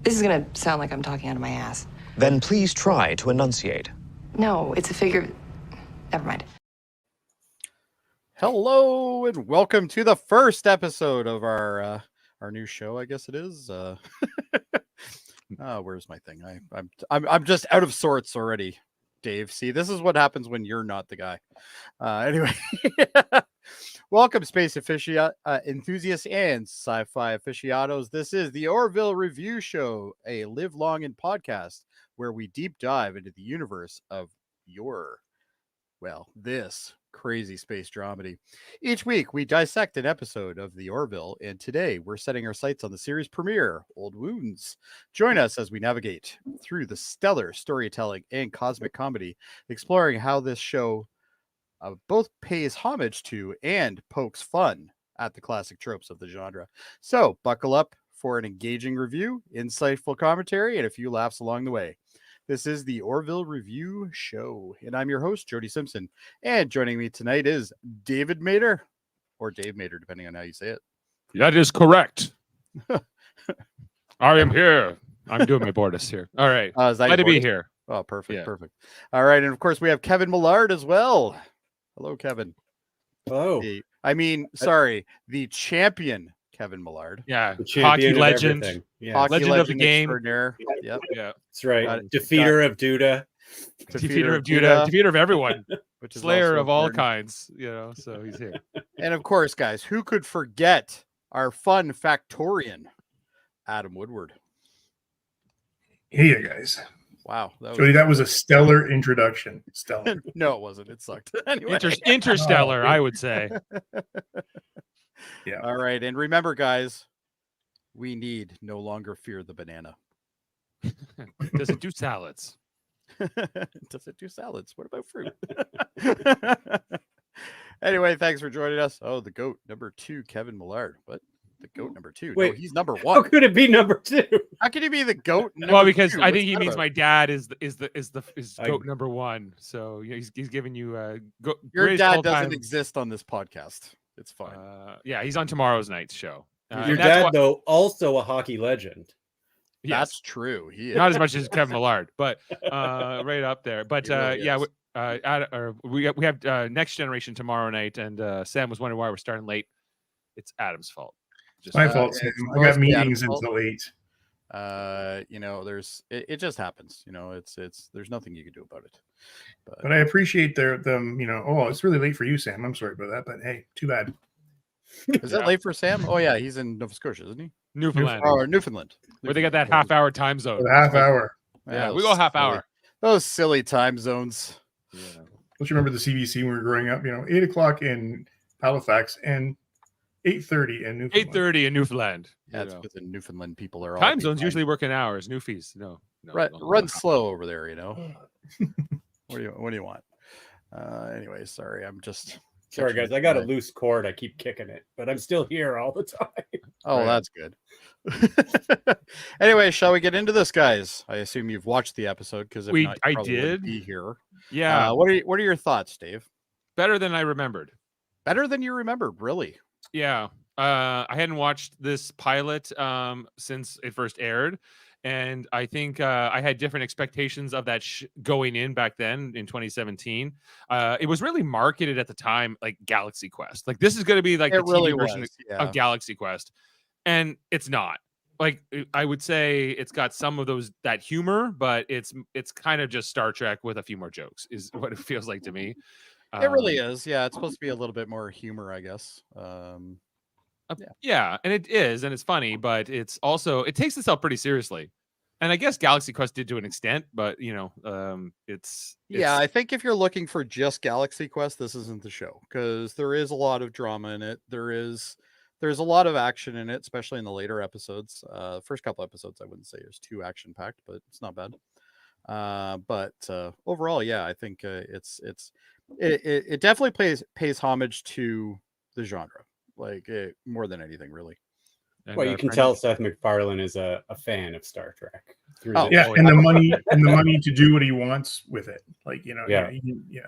This is gonna sound like I'm talking out of my ass. Then please try to enunciate. No, it's a figure. Never mind. Hello and welcome to the first episode of our new show. I guess it is. Where's my thing? I'm just out of sorts already, Dave. See, this is what happens when you're not the guy. Anyway, welcome, space enthusiasts and sci-fi aficionados. This is the Orville Review Show, a live long in podcast where we deep dive into the universe of this crazy space dramedy. Each week, we dissect an episode of the Orville, and today we're setting our sights on the series premiere, Old Wounds. Join us as we navigate through the stellar storytelling and cosmic comedy, exploring how this show both pays homage to and pokes fun at the classic tropes of the genre. So, buckle up for an engaging review, insightful commentary, and a few laughs along the way. This is the Orville Review Show, and I'm your host, Jody Simpson. And joining me tonight is David Mader, or Dave Mader, depending on how you say it. That is correct. I am here. I'm doing my Bortus here. All right. Glad to be here. Oh, perfect. Perfect. All right. And of course, we have Kevin Millard as well. Hello, Kevin. Hello. The champion Kevin Millard. Yeah. Hockey legend. Yeah. Legend of the game. Yep. Yeah. That's right. Defeater of Duda. Defeater of Duda. Defeater of everyone. Which is Slayer of all kinds. So he's here. And of course, guys, who could forget our fun factorian, Adam Woodward? Hey, guys. Wow. Jody, that was a stellar introduction. Stellar. No, it wasn't. It sucked. Anyway. Interstellar, I would say. Yeah. All right. And remember, guys, we need no longer fear the banana. Does it do salads? Does it do salads? What about fruit? Anyway, thanks for joining us. Oh, the GOAT number 2, Kevin Millard. What? The GOAT number 2? Wait, no, he's number 1. How could it be number 2? How can he be the GOAT? Well, because 2? I think What's he that means about? my dad is GOAT number 1. So he's giving you Your dad doesn't exist on this podcast. It's fine. He's on tomorrow's night's show. Your dad, though, also a hockey legend. Yes. That's true. He is. Not as much as Kevin Millard, but right up there. But really we have Next Generation tomorrow night, and Sam was wondering why we're starting late. It's Adam's fault. My fault, Sam. I got meetings until 8. It just happens. There's nothing you can do about it. But I appreciate them. It's really late for you, Sam. I'm sorry about that, but hey, too bad. Is that late for Sam? Oh yeah, he's in Nova Scotia, isn't he? Newfoundland. Where they got that half-hour time zone. For the half hour. Yeah, we go half hour. Those silly time zones. Yeah. Don't you remember the CBC when we were growing up? 8 o'clock in Halifax and 8:30 in Newfoundland. 8:30 in Newfoundland. That's because the Newfoundland people are time zones usually work in hours. Newfies, no. Run slow over there. What do you want? Anyway, sorry. I'm just. Sorry, guys. I got a loose cord. I keep kicking it, but I'm still here all the time. Oh, right. That's good. Anyway, shall we get into this, guys? I assume you've watched the episode because I did. Be here. Yeah. What are your thoughts, Dave? Better than I remembered. Better than you remembered, really? Yeah. I hadn't watched this pilot since it first aired. And I think I had different expectations of that going in back then in 2017. It was really marketed at the time like Galaxy Quest. Like this is going to be like the TV version of Galaxy Quest. And it's not. Like I would say it's got some of that humor, but it's kind of just Star Trek with a few more jokes is what it feels like to me. It really is. Yeah, it's supposed to be a little bit more humor, I guess. Yeah, and it is, and it's funny, but it's also it takes itself pretty seriously. And I guess Galaxy Quest did to an extent, but it's I think if you're looking for just Galaxy Quest, this isn't the show because there is a lot of drama in it. There's a lot of action in it, especially in the later episodes. First couple episodes, I wouldn't say it's too action packed, but it's not bad. But overall, I think it definitely pays homage to the genre. Like more than anything, really. And, you can tell Seth MacFarlane is a fan of Star Trek. And the money to do what he wants with it,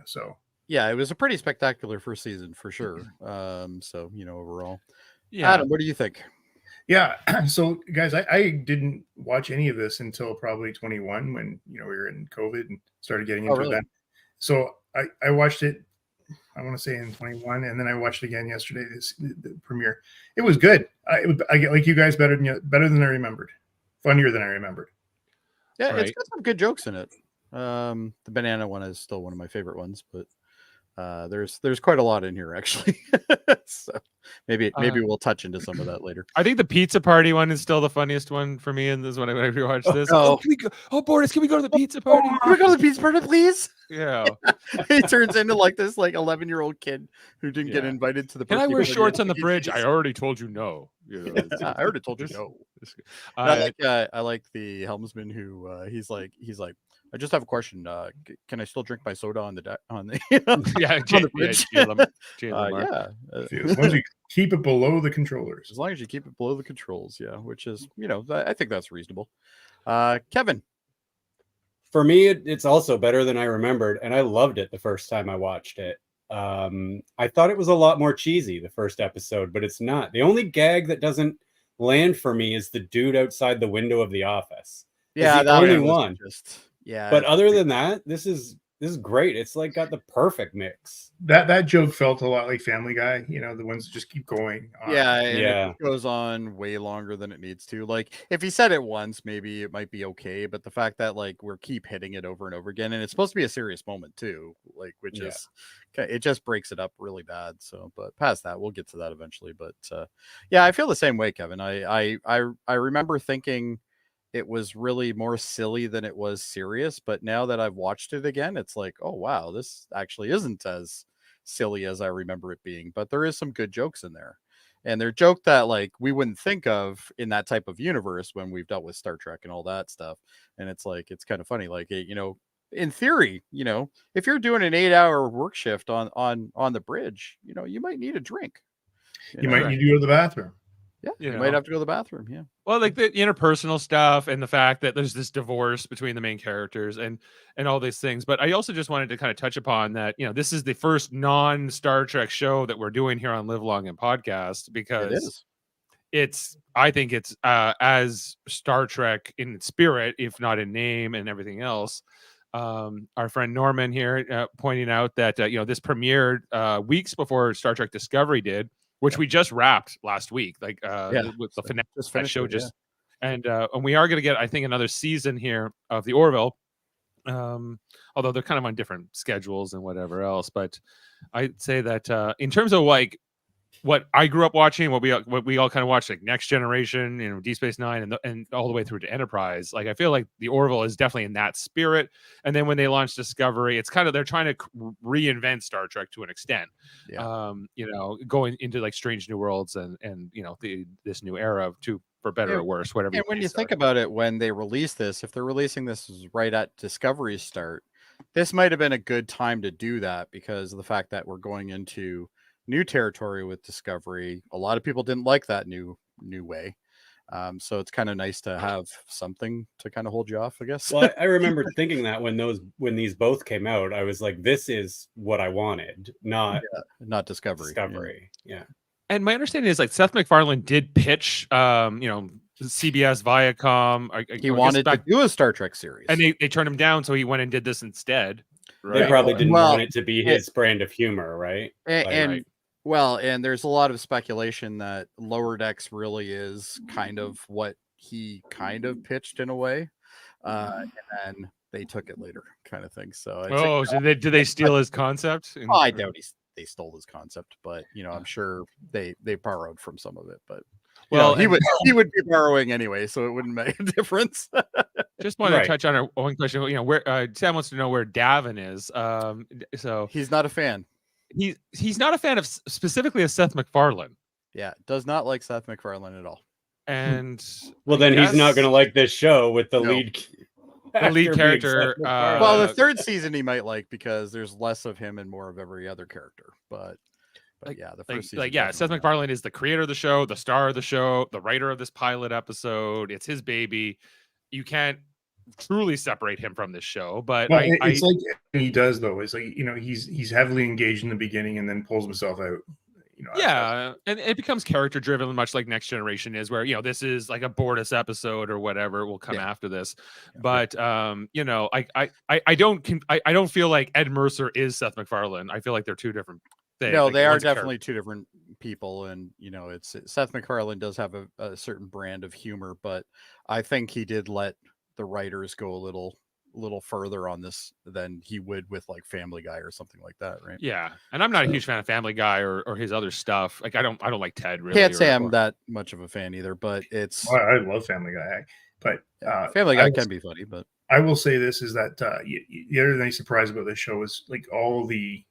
So it was a pretty spectacular first season for sure. So overall, Yeah. Adam, what do you think? Yeah. So, guys, I didn't watch any of this until probably 21 when, we were in COVID and started getting Oh, into it really? then. So I watched it, I want to say in 21, and then I watched it again yesterday, the premiere. It was good. I get like you guys better than I remembered. Funnier than I remembered. Yeah, it's Right. got some good jokes in it. The banana one is still one of my favorite ones, but there's quite a lot in here actually. So maybe we'll touch into some of that later. I think the pizza party one is still the funniest one for me. And this when I rewatched this. Oh. Can we go? Oh, Boris, can we go to the pizza party? Can we go to the pizza party, please? Yeah. He turns into like this 11-year-old kid who didn't get Yeah. invited to the Can I birthday wear party. shorts on the He- bridge? he's- I already told you no. You know, I already told you this- no. this- I like the helmsman who he's like I just have a question. Can I still drink my soda on the deck on the yeah, on the bridge? Jay Lamar. Yeah, As long as you keep it below the controllers. as long as you keep it below the controls, yeah, which is I think that's reasonable. Kevin, For me, it's also better than I remembered, and I loved it the first time I watched it. I thought it was a lot more cheesy the first episode, but it's not. The only gag that doesn't land for me is the dude outside the window of the office. yeah, the that only was one. But it's other pretty- than that, this is great. It's like got the perfect mix. That joke felt a lot like Family Guy, the ones that just keep going on. yeah, and Yeah. it goes on way longer than it needs to. Like if he said it once, maybe it might be okay, but the fact that like we're keep hitting it over and over again, and it's supposed to be a serious moment too, like which Yeah. is it just breaks it up really bad. So, but past that, we'll get to that eventually. But yeah, I feel the same way, Kevin. I remember thinking it was really more silly than it was serious, but now that I've watched it again, it's like, oh wow, this actually isn't as silly as I remember it being. But there is some good jokes in there, and they're joke that like we wouldn't think of in that type of universe when we've dealt with Star Trek and all that stuff. And it's like it's kind of funny, like in theory, if you're doing an 8-hour work shift on the bridge, you might need a drink. You might need to go to the bathroom. Yeah, You you might know. have to go to the bathroom. Yeah. Well, like the interpersonal stuff and the fact that there's this divorce between the main characters and all these things. But I also just wanted to kind of touch upon that, this is the first non-Star Trek show that we're doing here on Live Long and Podcast, It because is. I think it's as Star Trek in spirit, if not in name and everything else. Our friend Norman here pointing out that this premiered weeks before Star Trek Discovery did, which we just wrapped last week, like with the finale. Just That finished show it, just and we are going to get, I think, another season here of the Orville, although they're kind of on different schedules and whatever else. But I'd say that in terms of like what I grew up watching, what we all kind of watched, like Next Generation, Deep Space Nine, and all the way through to Enterprise. Like I feel like the Orville is definitely in that spirit. And then when they launched Discovery, it's kind of they're trying to reinvent Star Trek to an extent. Yeah. Going into like Strange New Worlds and this new era for better Yeah. or worse, whatever. And when you think about it, when they release this, if they're releasing this right at Discovery's start, this might have been a good time to do that because of the fact that we're going into new territory with Discovery. A lot of people didn't like that new way. So it's kind of nice to have something to kind of hold you off, I guess. Well, I remember thinking that when these both came out, I was like, this is what I wanted, not Not Discovery. Discovery. Yeah. And my understanding is like Seth MacFarlane did pitch, CBS, Viacom. He wanted to do a Star Trek series. and they turned him down, so he went and did this instead. They Right. probably didn't Well, want it to be his brand of humor, right? And and there's a lot of speculation that Lower Decks really is kind of what he kind of pitched in a way, and then they took it later, kind of thing. So So did they steal his concept? I doubt they stole his concept, but I'm sure they borrowed from some of it. But Well, he would be borrowing anyway, so it wouldn't make a difference. Just wanted Right. to touch on our one question. Where Sam wants to know where Davin is. So He's not a fan. he's not a fan of specifically of Seth MacFarlane, Yeah, does not like Seth MacFarlane at all. and Well, then he's not going to like this show with the No. lead. The lead actor being character, Seth MacFarlane. Well, the third season he might like because there's less of him and more of every other character. But yeah, the first season. Seth definitely not. MacFarlane is the creator of the show, the star of the show, the writer of this pilot episode. It's his baby. You can't truly separate him from this show, but Well, it's like he does though. It's like he's heavily engaged in the beginning and then pulls himself out. Yeah, and it becomes character driven, much like Next Generation is, where this is like a Bortus episode or whatever will come after this. But I don't feel like Ed Mercer is Seth MacFarlane. I feel like they're two different things. No, like, they are one's a definitely two different people, and it's Seth MacFarlane does have a certain brand of humor, but I think he did let the writers go a little further on this than he would with like Family Guy or something like that, right? Yeah, and I'm not a huge fan of Family Guy or his other stuff. Like I don't like Ted really. Can't say I'm that much of a fan either, but it's I love Family Guy, but Family Guy can be funny. But I will say this is that the other thing surprised about this show is like all the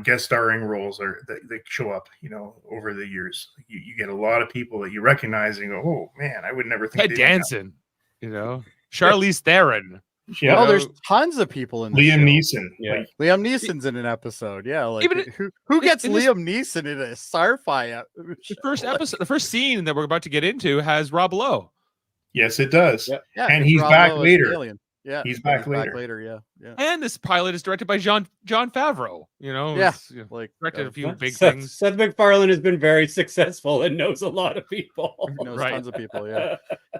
guest starring roles that show up over the years. You get a lot of people that you recognize and go, oh man, I would never think Ted Danson, Charlize Theron. Yeah, there's tons of people in Liam show. Neeson. Yeah. Liam Neeson's in an episode. Yeah, like Even who gets in this- Liam Neeson in a sci-fi? The first episode, the first scene that we're about to get into has Rob Lowe. Yes, it does. Yeah. Yeah, And 'cause he's Rob back Lowe is later. an alien. Yeah, He's back later. Yeah. And this pilot is directed by John Favreau. Yeah, it's, like directed a few big Seth, things. Seth MacFarlane has been very successful and knows a lot of people. He knows Right. tons of people. Yeah.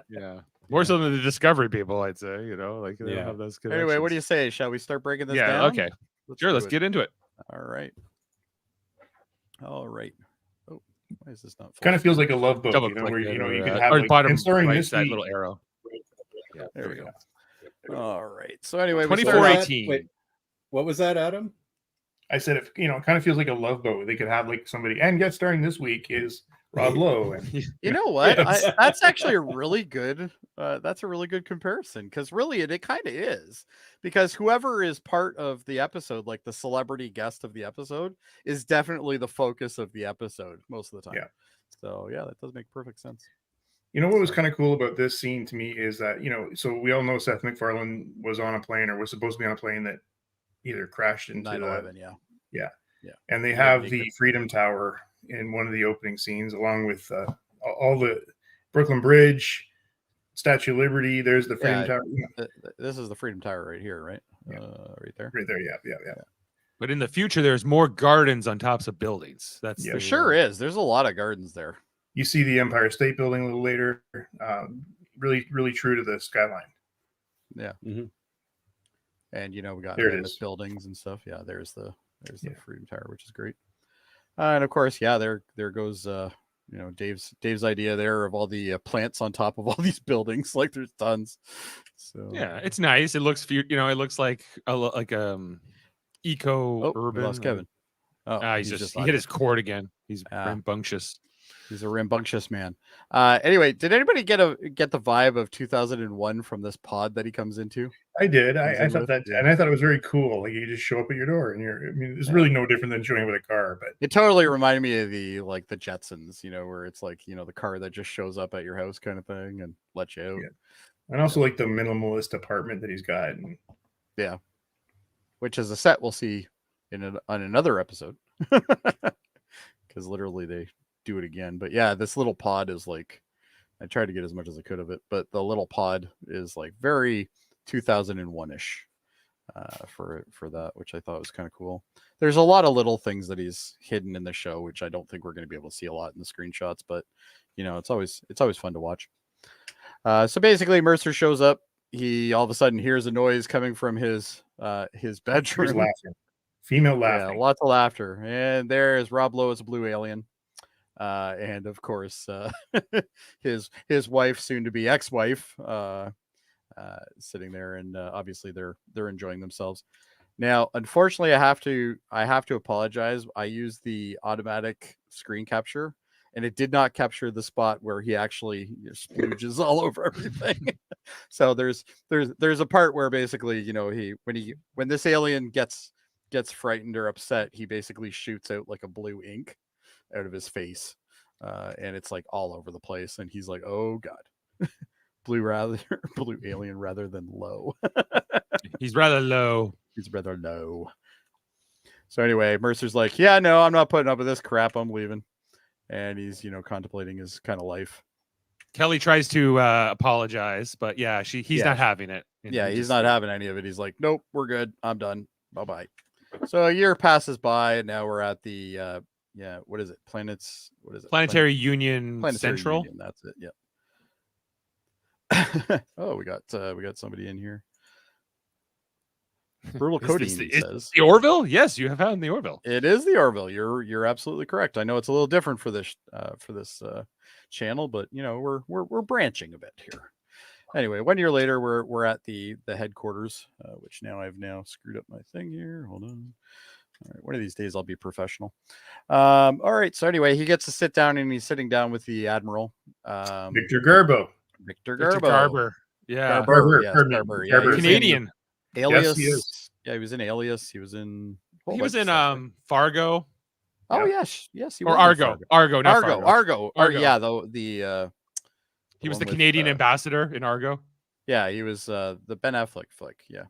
Yeah, more so than the Discovery people, I'd say. Like they Yeah. have those. Anyway, what do connections. you say? Shall we start breaking this Yeah. down? Okay. Sure. do Let's it. get into it. All right. Oh, why is this not? Kind of feels like a love book, Double where click you it, could or have like, bottom and starring right, this that week. little arrow. Yeah. There we go. All right. So anyway, we 24 start- 18. Wait, what was that, Adam? I said, it kind of feels like a love boat. They could have like somebody, and guest starring this week is Rob Lowe. And You know what? Yes. That's actually a really good. That's a really good comparison because really it kind of is, because whoever is part of the episode, like the celebrity guest of the episode, is definitely the focus of the episode most of the time. Yeah. So yeah, that does make perfect sense. what was kind of cool about this scene to me is that, so we all know Seth MacFarlane was on a plane or was supposed to be on a plane that either crashed into 9/11. Yeah. and they Yeah, have they the could- Freedom Tower in one of the opening scenes, along with all the Brooklyn Bridge, Statue of Liberty. There's the Freedom Yeah. Tower. This is the Freedom Tower right here, right? Yeah. Right there. Right there. Yeah. But in the future, there's more gardens on tops of buildings. That's Yeah, There sure is. There's a lot of gardens there. You see the Empire State Building a little later. Really, really true to the skyline. Yeah. Mhm. And we got There it mammoth is. buildings and stuff. Yeah, there's the Yeah. Freedom Tower, which is great. And of course, yeah, there goes Dave's idea there of all the plants on top of all these buildings. Like there's tons. So Yeah, it's nice. It looks it looks like eco oh, we urban. lost Kevin. Oh, He's just he on hit here. his cord again. He's Ah. rambunctious. He's a rambunctious man. Anyway, did anybody get the vibe of 2001 from this pod that he comes into? I did. Comes I in thought with- that, yeah. and I thought it was very cool. Like you just show up at your door, and it's really no different than showing up with a car. But It totally reminded me of the Jetsons, where it's like, the car that just shows up at your house kind of thing and lets you out. Yeah. and also like the minimalist apartment that he's got. And Which is a set we'll see on another episode. Because literally they do it again. But yeah, this little pod is like, I tried to get as much as I could of it, but the little pod is like very 2001-ish for that, which I thought was kind of cool. There's a lot of little things that he's hidden in the show, which I don't think we're going to be able to see a lot in the screenshots, but it's always fun to watch. So basically Mercer shows up. He all of a sudden hears a noise coming from his there's bedroom. laughing, female laughing. Yeah, lots of laughter. And there is Rob Lowe as a blue alien. And of course, his wife, soon to be ex-wife, sitting there, and obviously they're enjoying themselves. Now, unfortunately, I have to apologize. I used the automatic screen capture, and it did not capture the spot where he actually splooges all over everything. So there's a part where basically, when this alien gets frightened or upset, he basically shoots out like a blue ink out of his face, and it's like all over the place, and he's like, oh god. blue alien rather than low. He's rather low. He's rather low. So anyway, Mercer's like, yeah, no, I'm not putting up with this crap, I'm leaving. And he's contemplating his kind of life. Kelly tries to apologize, but yeah, he's not having it. And Yeah, he he's just- not having any of it. He's like, nope, we're good, I'm done, bye-bye. So a year passes by, and now we're at the Yeah, what is it? Planets. What is it? Planetary Union Planetary Central. Union, that's it. Yep. Oh, we got somebody in here. Brutal Is Codeine this says the Orville? Yes, you have found the Orville. it is the Orville. You're absolutely correct. I know it's a little different for this channel, but you know we're branching a bit here. Anyway, 1 year later, we're at the headquarters, which now I've screwed up my thing here. Hold on. All right, one of these days I'll be professional. All right. So anyway, he gets to sit down and he's sitting down with the admiral, Victor Garbo. Victor Victor Garbo. Garber. Yeah. Garber, yes, Pardon me, Garber. Yeah, Garber. he was in Canadian. Alias. Yes, he is. Yeah, he was in Alias. He was in. a whole He was bunch in of stuff. Fargo Oh Yeah. yes, he or was in Argo. Fargo. Argo, not Argo. Fargo. Or Argo. yeah, the He was the one with, Canadian ambassador in Argo. Yeah, he was the Ben Affleck flick. Yeah.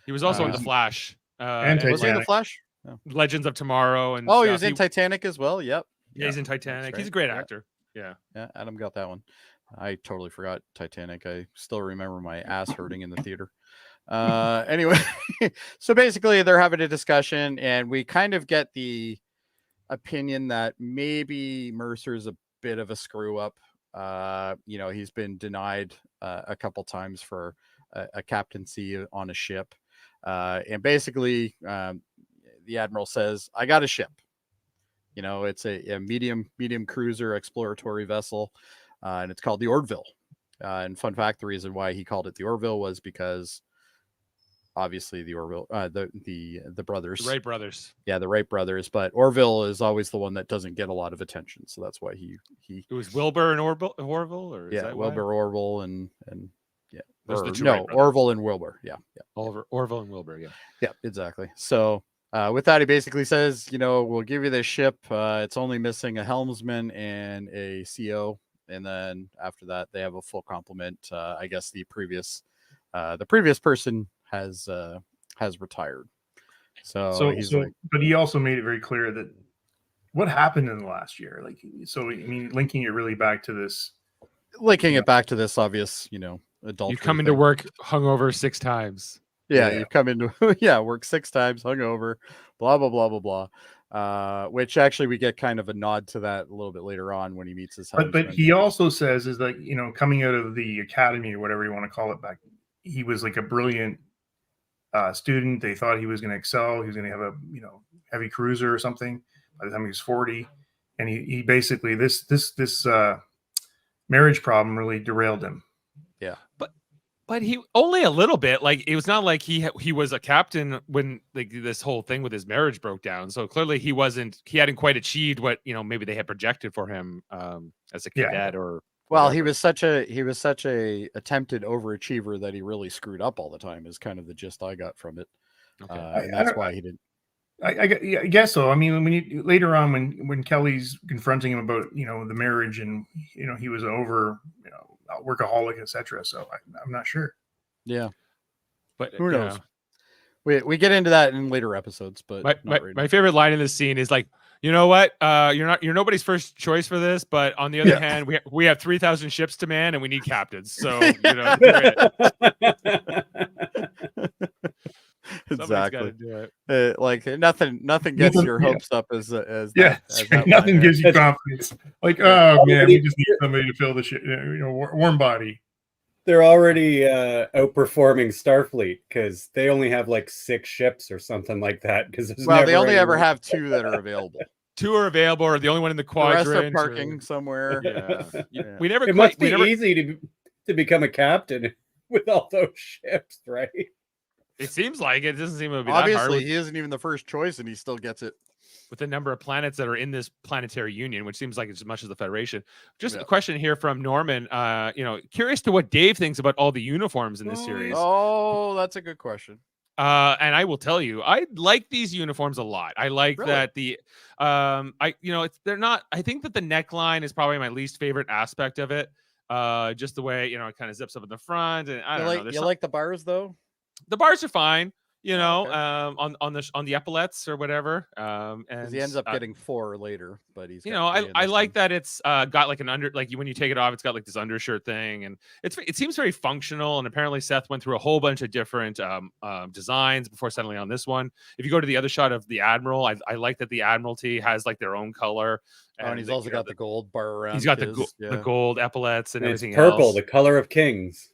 He was also in The Um, Flash. and Was he in the Titanic. Flash? Legends of Tomorrow. And Oh, he stuff. was in Titanic as well. Yep. Yeah, he's in Titanic. right. He's a great Yeah. actor. Yeah. Yeah, Adam got that one. I totally forgot Titanic. I still remember my ass hurting in the theater. Anyway, so basically they're having a discussion and we kind of get the opinion that maybe Mercer's a bit of a screw up. You know, he's been denied a couple times for a captaincy on a ship. And basically the admiral says, I got a ship. You know, it's a medium cruiser exploratory vessel, and it's called the Orville. And fun fact, the reason why he called it the Orville was because obviously the Orville, the brothers, The Wright brothers. yeah, the Wright brothers, but Orville is always the one that doesn't get a lot of attention, so that's why he It was Wilbur and Orville, or is yeah, that why? Wilbur, Orville, and yeah, Those are the two no, Wright brothers. Orville and Wilbur, yeah. Orville and Wilbur. Yeah. Yeah, exactly. So with that, he basically says, you know, we'll give you this ship. It's only missing a helmsman and a CO, and then after that, they have a full complement. I guess the previous person has retired. So he's like, but he also made it very clear that what happened in the last year. Like, so I mean, linking it really back to this. linking it back to this obvious, you know, adultery. You come into thing. work hungover 6 times. Yeah, Yeah. you come into work 6 times, hungover, blah blah blah blah blah. Which actually we get kind of a nod to that a little bit later on when he meets his But helmsman. he also says is that, you know, coming out of the academy or whatever you want to call it back, he was like a brilliant student. They thought he was going to excel. He was going to have a, you know, heavy cruiser or something by the time he was 40. And he basically this marriage problem really derailed him. But he only a little bit. Like, it was not like he was a captain when like this whole thing with his marriage broke down. So clearly he hadn't quite achieved what, you know, maybe they had projected for him as a Yeah. cadet or. Well, whatever. he was such a attempted overachiever that he really screwed up all the time. Is kind of the gist I got from it, Okay. and that's why he didn't. I guess so. I mean, when you later on when Kelly's confronting him about, you know, the marriage and, you know, he was over, you know, workaholic, etc. So I'm not sure. Yeah, But who yeah. knows? We get into that in later episodes, but not right My now. favorite line in this scene is like, you know what? You're nobody's first choice for this, but on the other Yeah. hand, we have 3,000 ships to man and we need captains. So you know, great. Somebody's gotta Exactly. do it. Like nothing gets Nothing- your yeah. hopes up as Yeah, that, as that nothing line gives you That's- confidence. Like, oh man, we just need somebody to fill the shit. You know, warm body. They're already outperforming Starfleet because they only have like 6 ships or something like that. Because Well, they only ever have 2 that are available. 2 are available, or the only one in the The rest quadrant. are or- parking somewhere. Yeah. Yeah. We never. It quite- must we be never- easy to become a captain with all those ships, right? It seems like it doesn't seem to be that hard Obviously, with, he isn't even the first choice, and he still gets it. with the number of planets that are in this planetary union, which seems like it's as much as the Federation. Just Yeah. a question here from Norman. You know, curious to what Dave thinks about all the uniforms in this series. Oh, that's a good question. And I will tell you, I like these uniforms a lot. I like Really? that they're not. I think that the neckline is probably my least favorite aspect of it. Just the way, you know, it kind of zips up in the front, and I don't know. There's You like the bars though? the bars are fine. Okay. on the epaulets or whatever. Because And he ends up getting 4 later, but he's you got know, 3 in I this like one. that it's got like an under, like when you take it off, it's got like this undershirt thing, and it seems very functional. And apparently Seth went through a whole bunch of different designs before settling on this one. If you go to the other shot of the Admiral, I like that the Admiralty has like their own color, And he's also got the gold bar around. he's got his, the gold epaulets and And it's everything purple, else. the color of kings.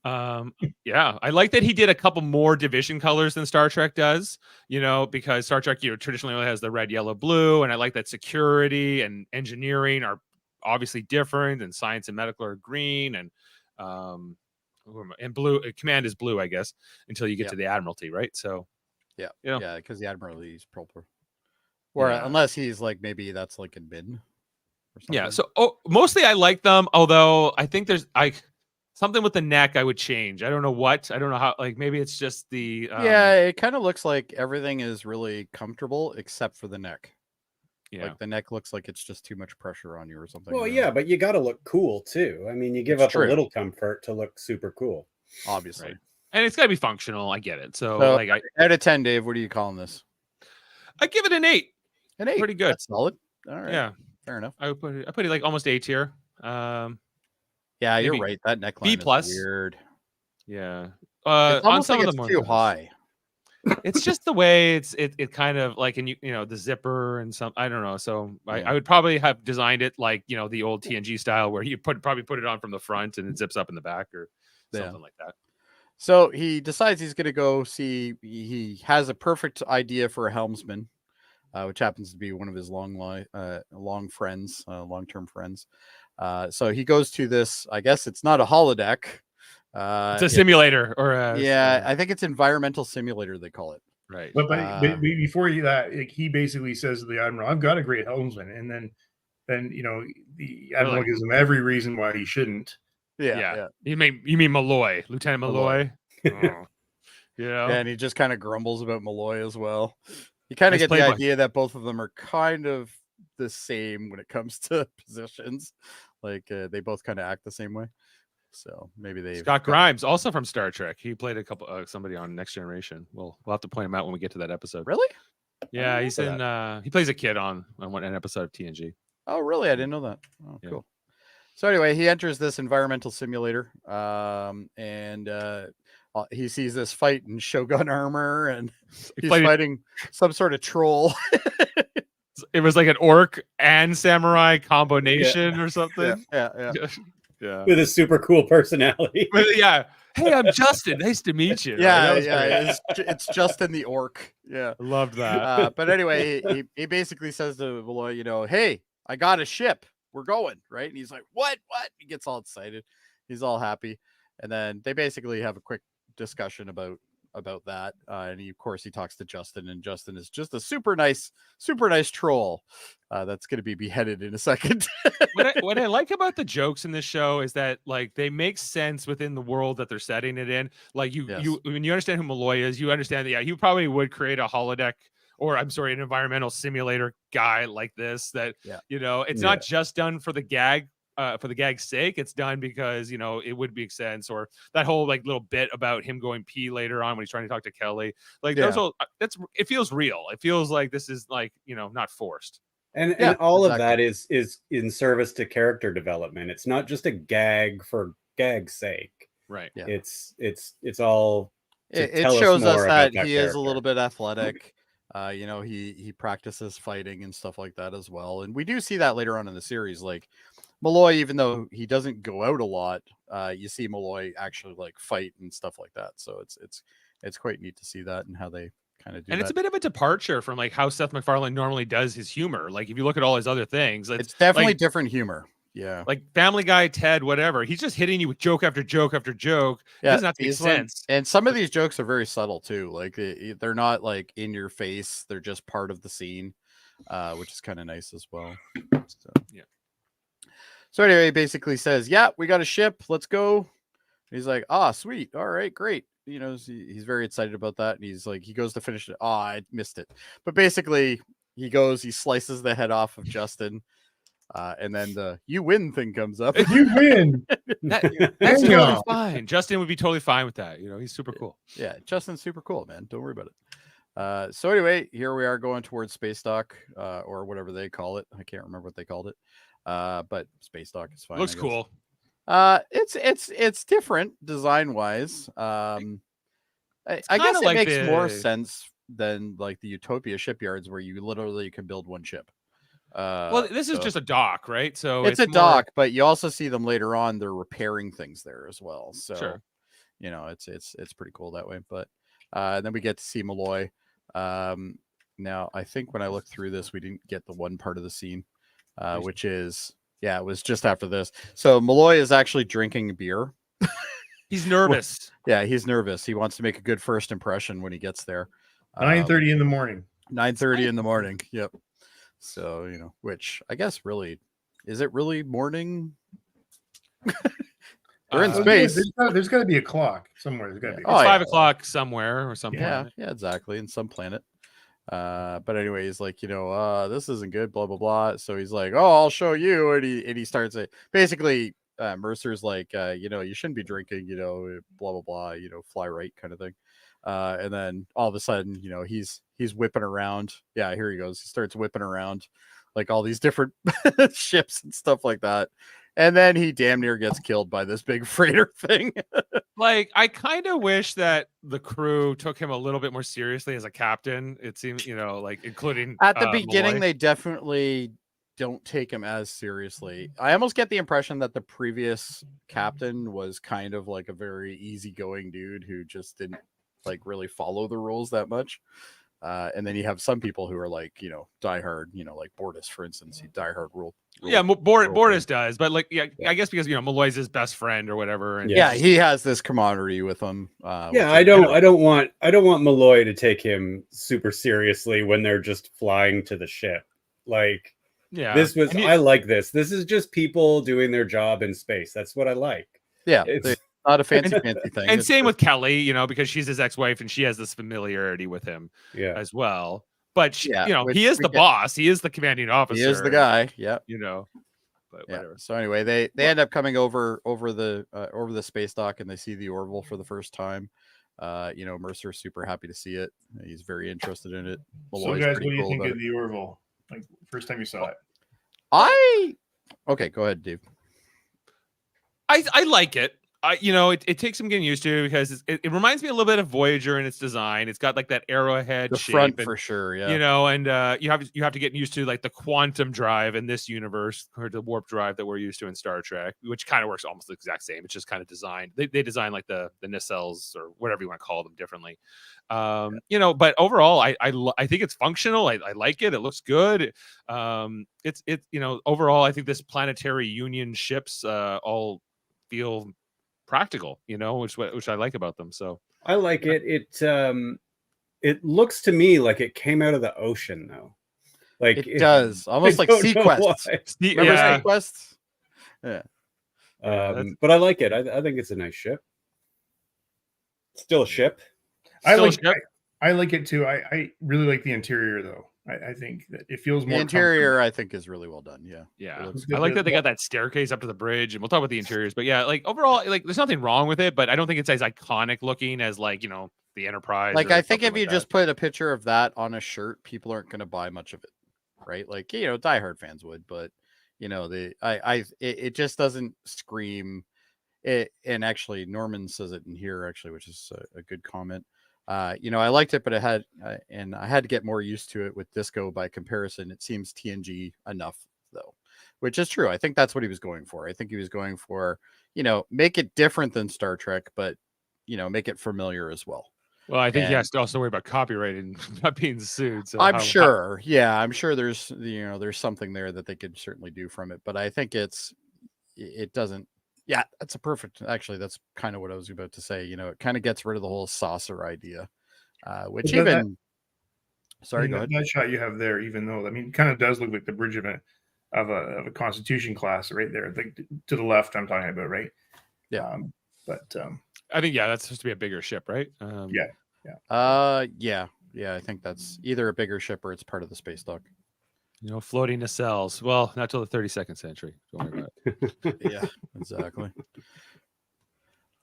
Yeah, I like that he did a couple more division colors than Star Trek does, you know, because Star Trek, traditionally only has the red, yellow, blue. And I like that security and engineering are obviously different, and science and medical are green, and blue. Command is blue, I guess, until you get to the Admiralty, right? So yeah, you know. yeah, because the Admiralty is purple. Or unless he's like, maybe that's like in bin or something. Yeah, so mostly I like them, although I think there's something with the neck I would change. I don't know what. I don't know how. Like maybe it's just the. Yeah, it kind of looks like everything is really comfortable except for the neck. Yeah. Like the neck looks like it's just too much pressure on you or something. Well, yeah, but you got to look cool too. I mean, you give up a little comfort to look super cool. Obviously. Right. And it's got to be functional. I get it. So like, out of 10, Dave, what are you calling this? I give it an 8. An 8. Pretty good. That's solid. All right. Yeah. Fair enough. I put it like almost A tier. Yeah, you're right. That neckline B+ is weird. Yeah. It's on some like of them too high. It's just the way it kind of like, and you know, the zipper and some, I don't know. So I would probably have designed it like, you know, the old TNG style where you probably put it on from the front and it zips up in the back or something like that. So he decides he's going to go see, he has a perfect idea for a helmsman, which happens to be one of his long-term friends. So he goes to this, I guess it's not a holodeck. It's a simulator I think it's environmental simulator, they call it. Right. But before he basically says to the Admiral, I've got a great helmsman. And then you know, the Admiral gives him every reason why he shouldn't. Yeah. You mean Malloy, Lieutenant Malloy? Oh. Yeah. And he just kind of grumbles about Malloy as well. You kind of get the idea that both of them are kind of the same when it comes to positions. Like they both kind of act the same way. So maybe they. Scott Grimes, also from Star Trek. He played a couple somebody on Next Generation. We'll have to point him out when we get to that episode. Really? Yeah, he's in. He plays a kid on an episode of TNG. Oh, really? I didn't know that. Oh, yeah. Cool. So anyway, he enters this environmental simulator, and he sees this fight in Shogun armor, and he's fighting some sort of troll. It was like an orc and samurai combination or something. Yeah. With a super cool personality. Yeah. Hey, I'm Justin. Nice to meet you. Yeah. It's Justin the orc. Yeah. I loved that. But anyway, he basically says to Malloy, you know, hey, I got a ship. We're going, right? And he's like, what? He gets all excited. He's all happy. And then they basically have a quick discussion about that. And of course he talks to Justin, and Justin is just a super nice troll that's going to be beheaded in a second. What I like about the jokes in this show is that like they make sense within the world that they're setting it in. Like you when you understand who Malloy is, you understand that he probably would create a holodeck, or an environmental simulator guy like this. That you know, it's not just done for the gag. For the gag's sake, it's done because, you know, it would make sense. Or that whole like little bit about him going pee later on when he's trying to talk to Kelly, like it feels real. It feels like this is like, you know, not forced. And all of that is in service to character development. It's not just a gag for gag's sake. Right. Yeah. It's all. It shows us that he is a little bit athletic. You know, he practices fighting and stuff like that as well. And we do see that later on in the series. Like Malloy, even though he doesn't go out a lot, you see Malloy actually like fight and stuff like that. So it's quite neat to see that and how they kind of do. And it's a bit of a departure from like how Seth MacFarlane normally does his humor. Like if you look at all his other things, it's definitely like, different humor. Yeah, like Family Guy, Ted, whatever. He's just hitting you with joke after joke after joke. Yeah, it doesn't have to make sense. And some of these jokes are very subtle too. Like they're not like in your face. They're just part of the scene, which is kind of nice as well. So, yeah. So anyway, he basically says, "Yeah, we got a ship. Let's go." And he's like, "Ah, sweet. All right, great." You know, he's very excited about that. And he's like, he goes to finish it. Oh, I missed it. But basically, he slices the head off of Justin. And then the "you win" thing comes up. You win. That's Hang totally on. fine. Justin would be totally fine with that. He's super cool. Yeah, Justin's super cool, man. Don't worry about it. So anyway, here we are going towards space dock, or whatever they call it. I can't remember what they called it. But space dock is fine. Looks I guess. cool. It's different design wise. I guess it like makes more the- sense than like the Utopia shipyards where you literally can build one ship. Well, this is so just a dock, right? So it's a more- dock, but you also see them later on. They're repairing things there as well. So Sure. it's pretty cool that way. But then we get to see Malloy. Now I think when I looked through this, we didn't get the one part of the scene, which is it was just after this. So Malloy is actually drinking beer. He's nervous. Yeah, he's nervous. He wants to make a good first impression when he gets there. 9:30 in the morning. 9:30 in the morning. Yep. So, which I guess really, is it really morning? We're in space. There's got to be a clock somewhere. There's got to be. It's Oh, 5 o'clock somewhere or something. Yeah, exactly. In some planet. But anyway, he's like, this isn't good, blah, blah, blah. So he's like, oh, I'll show you. And he starts it. Basically, Mercer's like, you shouldn't be drinking, blah, blah, blah, fly right kind of thing. And then all of a sudden, he's whipping around. Yeah, here he goes. He starts whipping around like all these different ships and stuff like that. And then he damn near gets killed by this big freighter thing. Like, I kind of wish that the crew took him a little bit more seriously as a captain. It seems, like including At the beginning, Malloy. they definitely don't take him as seriously. I almost get the impression that the previous captain was kind of like a very easygoing dude who just didn't like really follow the rules that much. And then you have some people who are like, diehard, like Bortus, for instance, he diehard rule. Yeah, Bortus does, but like, I guess because Malloy's his best friend or whatever. And Yeah, he has this camaraderie with him. I don't want Malloy to take him super seriously when they're just flying to the ship. Like, this was I like this. This is just people doing their job in space. That's what I like. Yeah, it's not a fancy thing. And It's same just- with Kelly, because she's his ex-wife and she has this familiarity with him as well. But she, which he is we the get- boss. He is the commanding officer. He is the guy. Yeah. But Yeah. whatever. So anyway, they end up coming over the space dock and they see the Orville for the first time. Mercer's super happy to see it. He's very interested in it. So Malloy's guys, what pretty do you cool think about of the Orville? Like first time you saw it? Okay, go ahead, Dave. I like it. It takes some getting used to because it reminds me a little bit of Voyager in its design. It's got like that arrowhead The shape front and, for sure, yeah. and you have to get used to like the quantum drive in this universe or the warp drive that we're used to in Star Trek, which kind of works almost the exact same. It's just kind of designed. They design like the nacelles or whatever you want to call them differently. But overall, I think it's functional. I like it. It looks good. It's overall, I think this planetary union ships all feel practical, which I like about them. So I like it. It looks to me like it came out of the ocean though. Like it does. Almost like Sequest. Remember Sequest? Yeah. But I like it. I think it's a nice ship. Still a ship. I like it too. I really like the interior though. I think that it feels more The interior I think is really well done. Yeah. It looks I like that they got that staircase up to the bridge, and we'll talk about the interiors. But yeah, like overall, like there's nothing wrong with it, but I don't think it's as iconic looking as like the Enterprise. Like or I think if something you like just put a picture of that on a shirt, people aren't going to buy much of it, right? Like diehard fans would, but it just doesn't scream. It, and actually, Norman says it in here actually, which is a good comment. I liked it, but I had to get more used to it with Disco by comparison. It seems TNG enough though, which is true. I think that's what he was going for. I think he was going for, make it different than Star Trek, but make it familiar as well. Well, I think he has to also worry about copyright and not being sued. So I'm sure. I'm sure there's there's something there that they could certainly do from it, but I think it doesn't. Yeah, that's actually, that's kind of what I was about to say. It kind of gets rid of the whole saucer idea, which But sorry, go ahead. That shot you have there, even though, it kind of does look like the bridge of a Constitution class right there. Like to the left, I'm talking about, right? Yeah. I think, that's supposed to be a bigger ship, right? Yeah. I think that's either a bigger ship or it's part of the space dock. Floating nacelles. Well, not till the 32nd century. Don't worry about it. Yeah, exactly.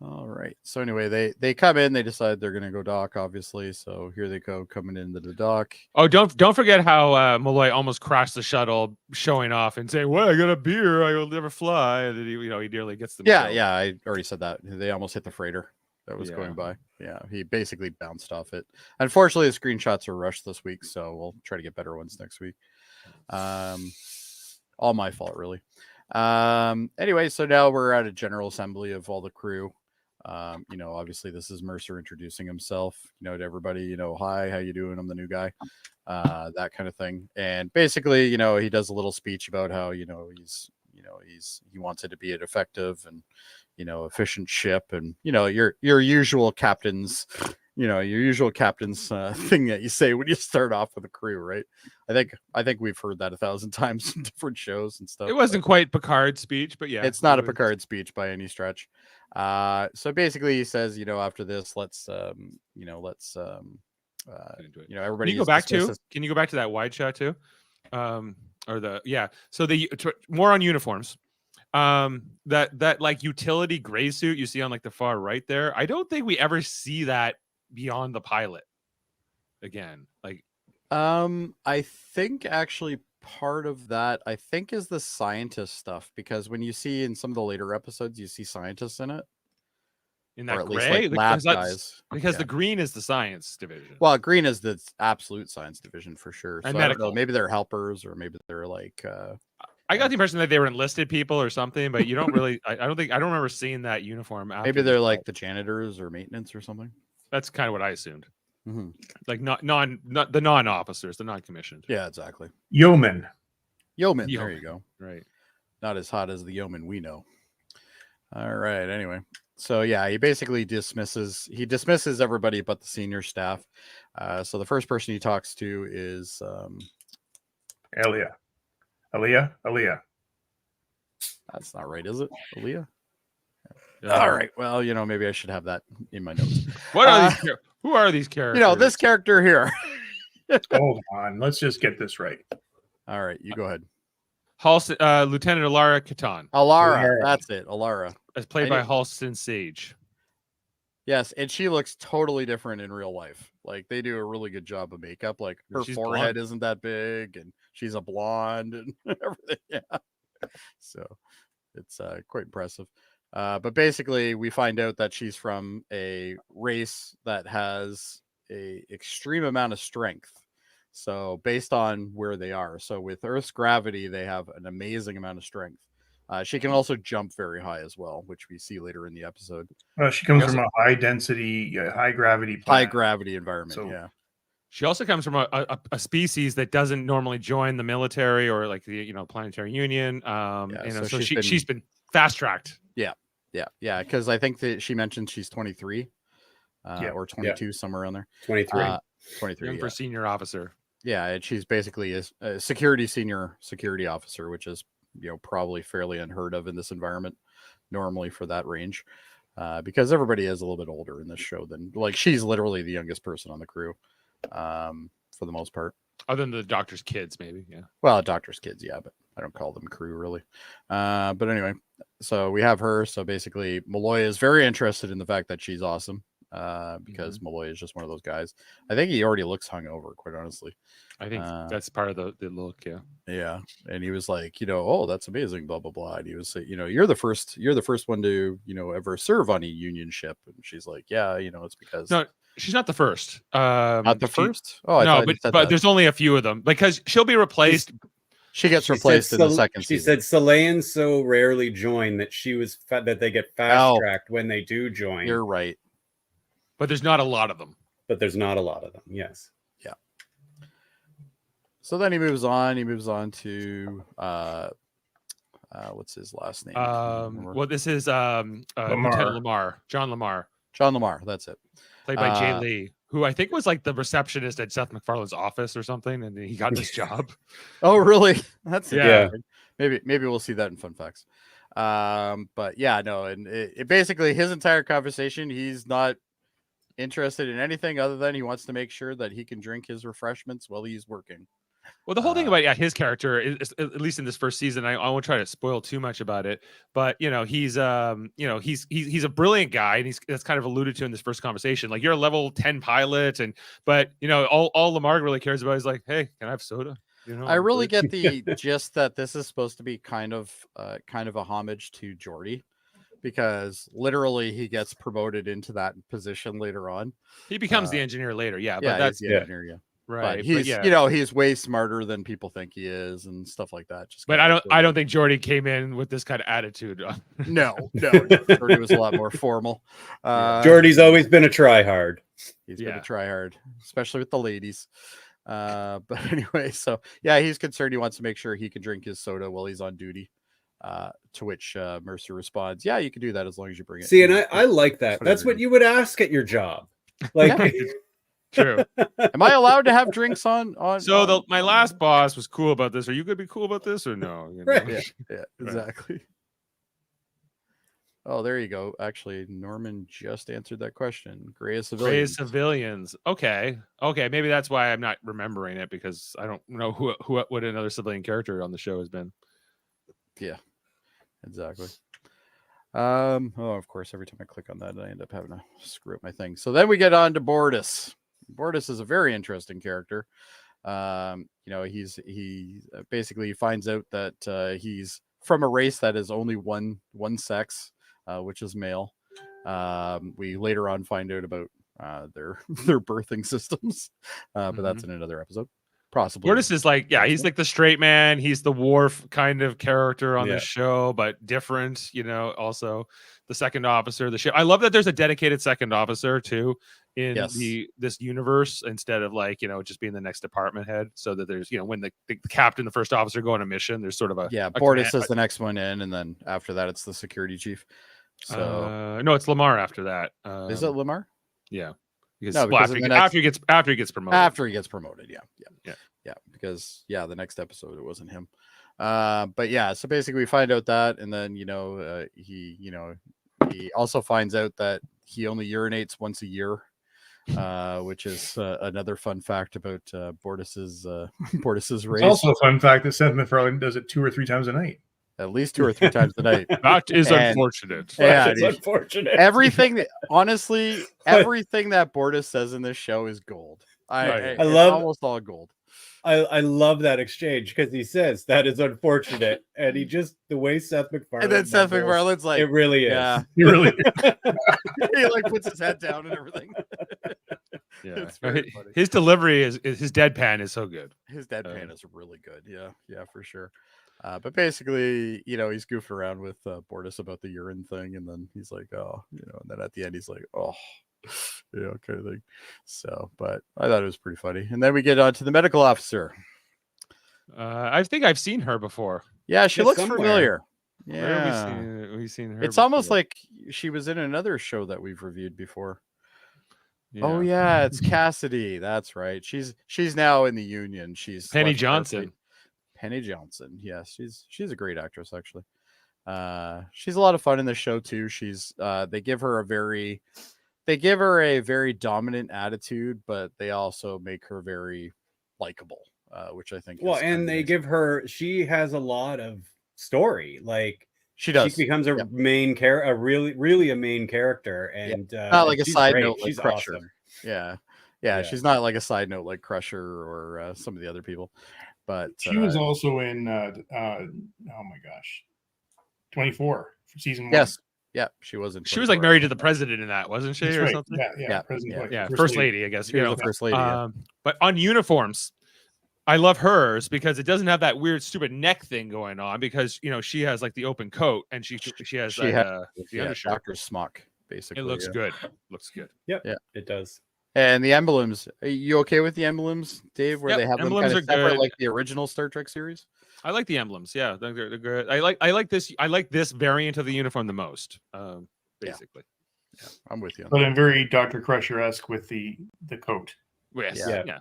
All right. So anyway, they come in. They decide they're going to go dock, obviously. So here they go, coming into the dock. Oh, don't forget how Malloy almost crashed the shuttle, showing off and saying, "Well, I got a beer. I will never fly." And then he nearly gets them. Yeah, killed. yeah. I already said that. They almost hit the freighter that was Yeah. going by. Yeah, he basically bounced off it. Unfortunately, the screenshots are rushed this week, so we'll try to get better ones next week. All my fault, really. Anyway, so now we're at a general assembly of all the crew. Obviously this is Mercer introducing himself, to everybody, hi, how you doing? I'm the new guy, that kind of thing. And basically, he does a little speech about how, he wants it to be an effective and, efficient ship, and, your usual captain's, thing that you say when you start off with a crew, right? I think we've heard that 1,000 times in different shows and stuff. It wasn't quite Picard's speech, but yeah, it's not a Picard speech by any stretch. So basically he says, after this, let's everybody. Can you go back to that wide shot too? So more on uniforms. That like utility gray suit you see on like the far right there. I don't think we ever see that beyond the pilot again. Like, I think actually part of that is the scientist stuff, because when you see in some of the later episodes, you see scientists in it. In that or at gray, least like lab guys. Because the green is the science division. Well, green is the absolute science division for sure. And so medical. I don't know, maybe they're helpers, or maybe they're like. I got the impression that they were enlisted people or something, but you don't really. I don't remember seeing that uniform. After maybe they're like the janitors or maintenance or something. That's kind of what I assumed. Mm-hmm. Like not the non-officers, the non-commissioned. Yeah, exactly. Yeoman. There you go. Right. Not as hot as the yeoman we know. All right. Anyway, so yeah, he basically dismisses everybody but the senior staff. So the first person he talks to is Aaliyah. That's not right, is it? Aaliyah? Yeah. All right. Well, maybe I should have that in my notes. What are these? Who are these characters? This character here. Hold on. Let's just get this right. All right, you go ahead. Lieutenant Alara Katan. Alara. That's it. Alara. As played by Halston Sage. Yes, and she looks totally different in real life. Like, they do a really good job of makeup. Like, her forehead isn't that big, and she's a blonde and everything. Yeah. So it's quite impressive. But basically, we find out that she's from a race that has a extreme amount of strength. So based on where they are. So with Earth's gravity, they have an amazing amount of strength. She can also jump very high as well, which we see later in the episode. She comes from a high density, high gravity planet. High gravity environment. So, yeah. She also comes from a species that doesn't normally join the military or like the planetary union. So she's been fast tracked. Yeah. Because I think that she mentioned she's 23 or 22, somewhere around there. 23. 23. Young for senior officer. Yeah, and she's basically a senior security officer, which is probably fairly unheard of in this environment normally for that range, because everybody is a little bit older in this show than, like, she's literally the youngest person on the crew, for the most part. Other than the doctor's kids, maybe. Yeah. Well, doctor's kids, yeah, but I don't call them crew really. But anyway, so we have her. So basically, Malloy is very interested in the fact that she's awesome. Because Malloy is just one of those guys. I think he already looks hungover, quite honestly. I think that's part of the look, yeah. Yeah. And he was like, oh, that's amazing, blah, blah, blah. And he was, you're the first one to, ever serve on a Union ship. And she's like, yeah, it's because no, she's not the first. Not the first? Oh, no, but there's only a few of them, because she'll be replaced. She gets replaced in the second She season. said Salayans so rarely join that that they get fast tracked when they do join. You're right. But there's not a lot of them. Yes. Yeah. So then he moves on. He moves on to what's his last name? Well, this is Lieutenant Lamar. John Lamar. John Lamar. That's it. Played by Jay Lee, who I think was like the receptionist at Seth MacFarlane's office or something, and he got this job. Oh, really? That's yeah. Maybe we'll see that in Fun Facts. But yeah, no, and it basically his entire conversation, he's not interested in anything other than he wants to make sure that he can drink his refreshments while he's working. Well, the whole thing about his character is, at least in this first season, I won't try to spoil too much about it, but he's he's a brilliant guy, and that's kind of alluded to in this first conversation. Like, you're a level 10 pilot, but all Lamar really cares about is like, hey, can I have soda? I really get the gist that this is supposed to be kind of a homage to Jordy, because literally he gets promoted into that position later on. He becomes the engineer later, but that's the engineer, yeah. Right. But he's he's way smarter than people think he is and stuff like that. But I don't think Jordy came in with this kind of attitude. No. Jordy was a lot more formal. Jordy's always been a try-hard. He's been a try-hard, especially with the ladies. But anyway, so he's concerned. He wants to make sure he can drink his soda while he's on duty. To which Mercer responds, "Yeah, you can do that as long as you bring it." See, and I like that. That's what you would ask at your job. Like, true. Am I allowed to have drinks on? So my last boss was cool about this. Are you going to be cool about this or no? Right. Yeah, exactly. Oh, there you go. Actually, Norman just answered that question. Gray as civilians. Okay. Maybe that's why I'm not remembering it, because I don't know what another civilian character on the show has been. Yeah, exactly. Of course, every time I click on that, I end up having to screw up my thing. So then we get on to Bortus. Bortus is a very interesting character. He basically finds out that he's from a race that is only one sex, which is male. We later on find out about their birthing systems, but that's in another episode. Possibly. Bortus is he's like the straight man. He's the Worf kind of character on the show, but different. Also the second officer of the ship. I love that there's a dedicated second officer too in this universe, instead of just being the next department head. So that there's when the captain, the first officer go on a mission, there's sort of a Bortus is the next one in, and then after that it's the security chief. So no, it's Lamar after that. Is it Lamar? Yeah. Because after he gets promoted. After he gets promoted, yeah. Because the next episode it wasn't him. But so basically we find out that, and then he also finds out that he only urinates once a year, which is another fun fact about Bortus's race. It's also a fun fact that Seth MacFarlane does it 2 or 3 times a night. At least 2 or 3 times a night. That is unfortunate. Yeah, it's unfortunate. Everything that Bortus says in this show is gold. I love almost all gold. I love that exchange, because he says that is unfortunate, and he just the way Seth MacFarlane. And then Seth MacFarlane's like, it really is. Yeah, he really. He puts his head down and everything. Yeah, his delivery is his deadpan is so good. His deadpan is really good. Yeah, for sure. But basically, he's goofing around with Bortus about the urine thing, and then he's like, and then at the end he's like, oh, kind of thing. So, but I thought it was pretty funny. And then we get on to the medical officer. I think I've seen her before. Yeah, she looks somewhere. familiar. Yeah, Yeah, we've seen her. It's before. almost like she was in another show that we've reviewed before. Yeah. Oh yeah, it's Cassidy. That's right. She's now in the Union. She's Penny Johnson. Penny Johnson. Yes, she's a great actress, actually. She's a lot of fun in the show too. She's they give her a very dominant attitude, but they also make her very likable, which I think. And they give her. She has a lot of story. Like she does. She becomes a main character, a really a main character, and not like a side note like she's Crusher. Awesome. Yeah, she's not like a side note like Crusher or some of the other people. But she was also in oh my gosh, 24 for season 1. Yes, yeah, she was in. She was like married to the president in that, wasn't she, or something? Yeah, first lady, I guess. She was the first lady. But on uniforms, I love hers because it doesn't have that weird, stupid neck thing going on. Because she has like the open coat, and she has the undershirt. Doctor's smock, basically. It looks good. Looks good. Yep. Yeah, it does. And the emblems. Are you okay with the emblems, Dave? Where they have them kind of separate, like the original Star Trek series? I like the emblems. Yeah, they're good. I like this variant of the uniform the most. Basically. Yeah, I'm with you. But I'm very Dr. Crusher-esque with the coat. Yes. Yeah.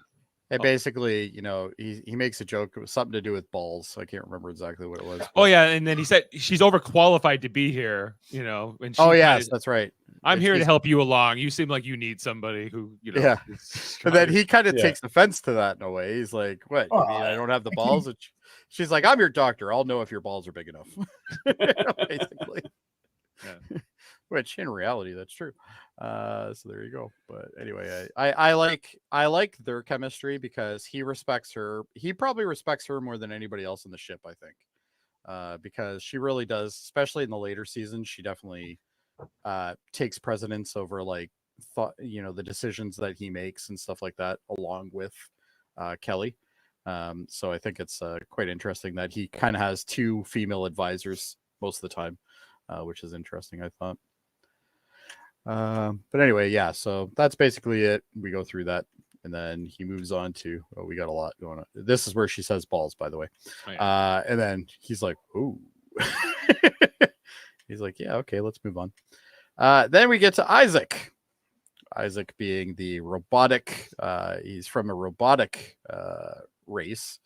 And basically, he makes a joke. It was something to do with balls. I can't remember exactly what it was. Oh yeah, and then he said she's overqualified to be here. And yes, that's right. I'm which here to he's- help you along. You seem like you need somebody who, Yeah. is And then he kind of Yeah. takes offense to that in a way. He's like, "What? You mean I don't have the balls?" And she's like, "I'm your doctor. I'll know if your balls are big enough." Basically. Yeah. Which in reality, that's true. So there you go. But anyway, I like their chemistry because he respects her. He probably respects her more than anybody else in the ship, I think. Because she really does, especially in the later seasons, she definitely takes precedence over like the decisions that he makes and stuff like that, along with Kelly. So I think it's quite interesting that he kind of has two female advisors most of the time, which is interesting, I thought. But anyway, yeah, so that's basically it. We go through that, and then he moves on to, we got a lot going on. This is where she says balls, by the way. Oh, yeah. And then he's like, ooh. He's like, yeah, okay, let's move on. Then we get to Isaac. Isaac being the robotic, he's from a robotic race.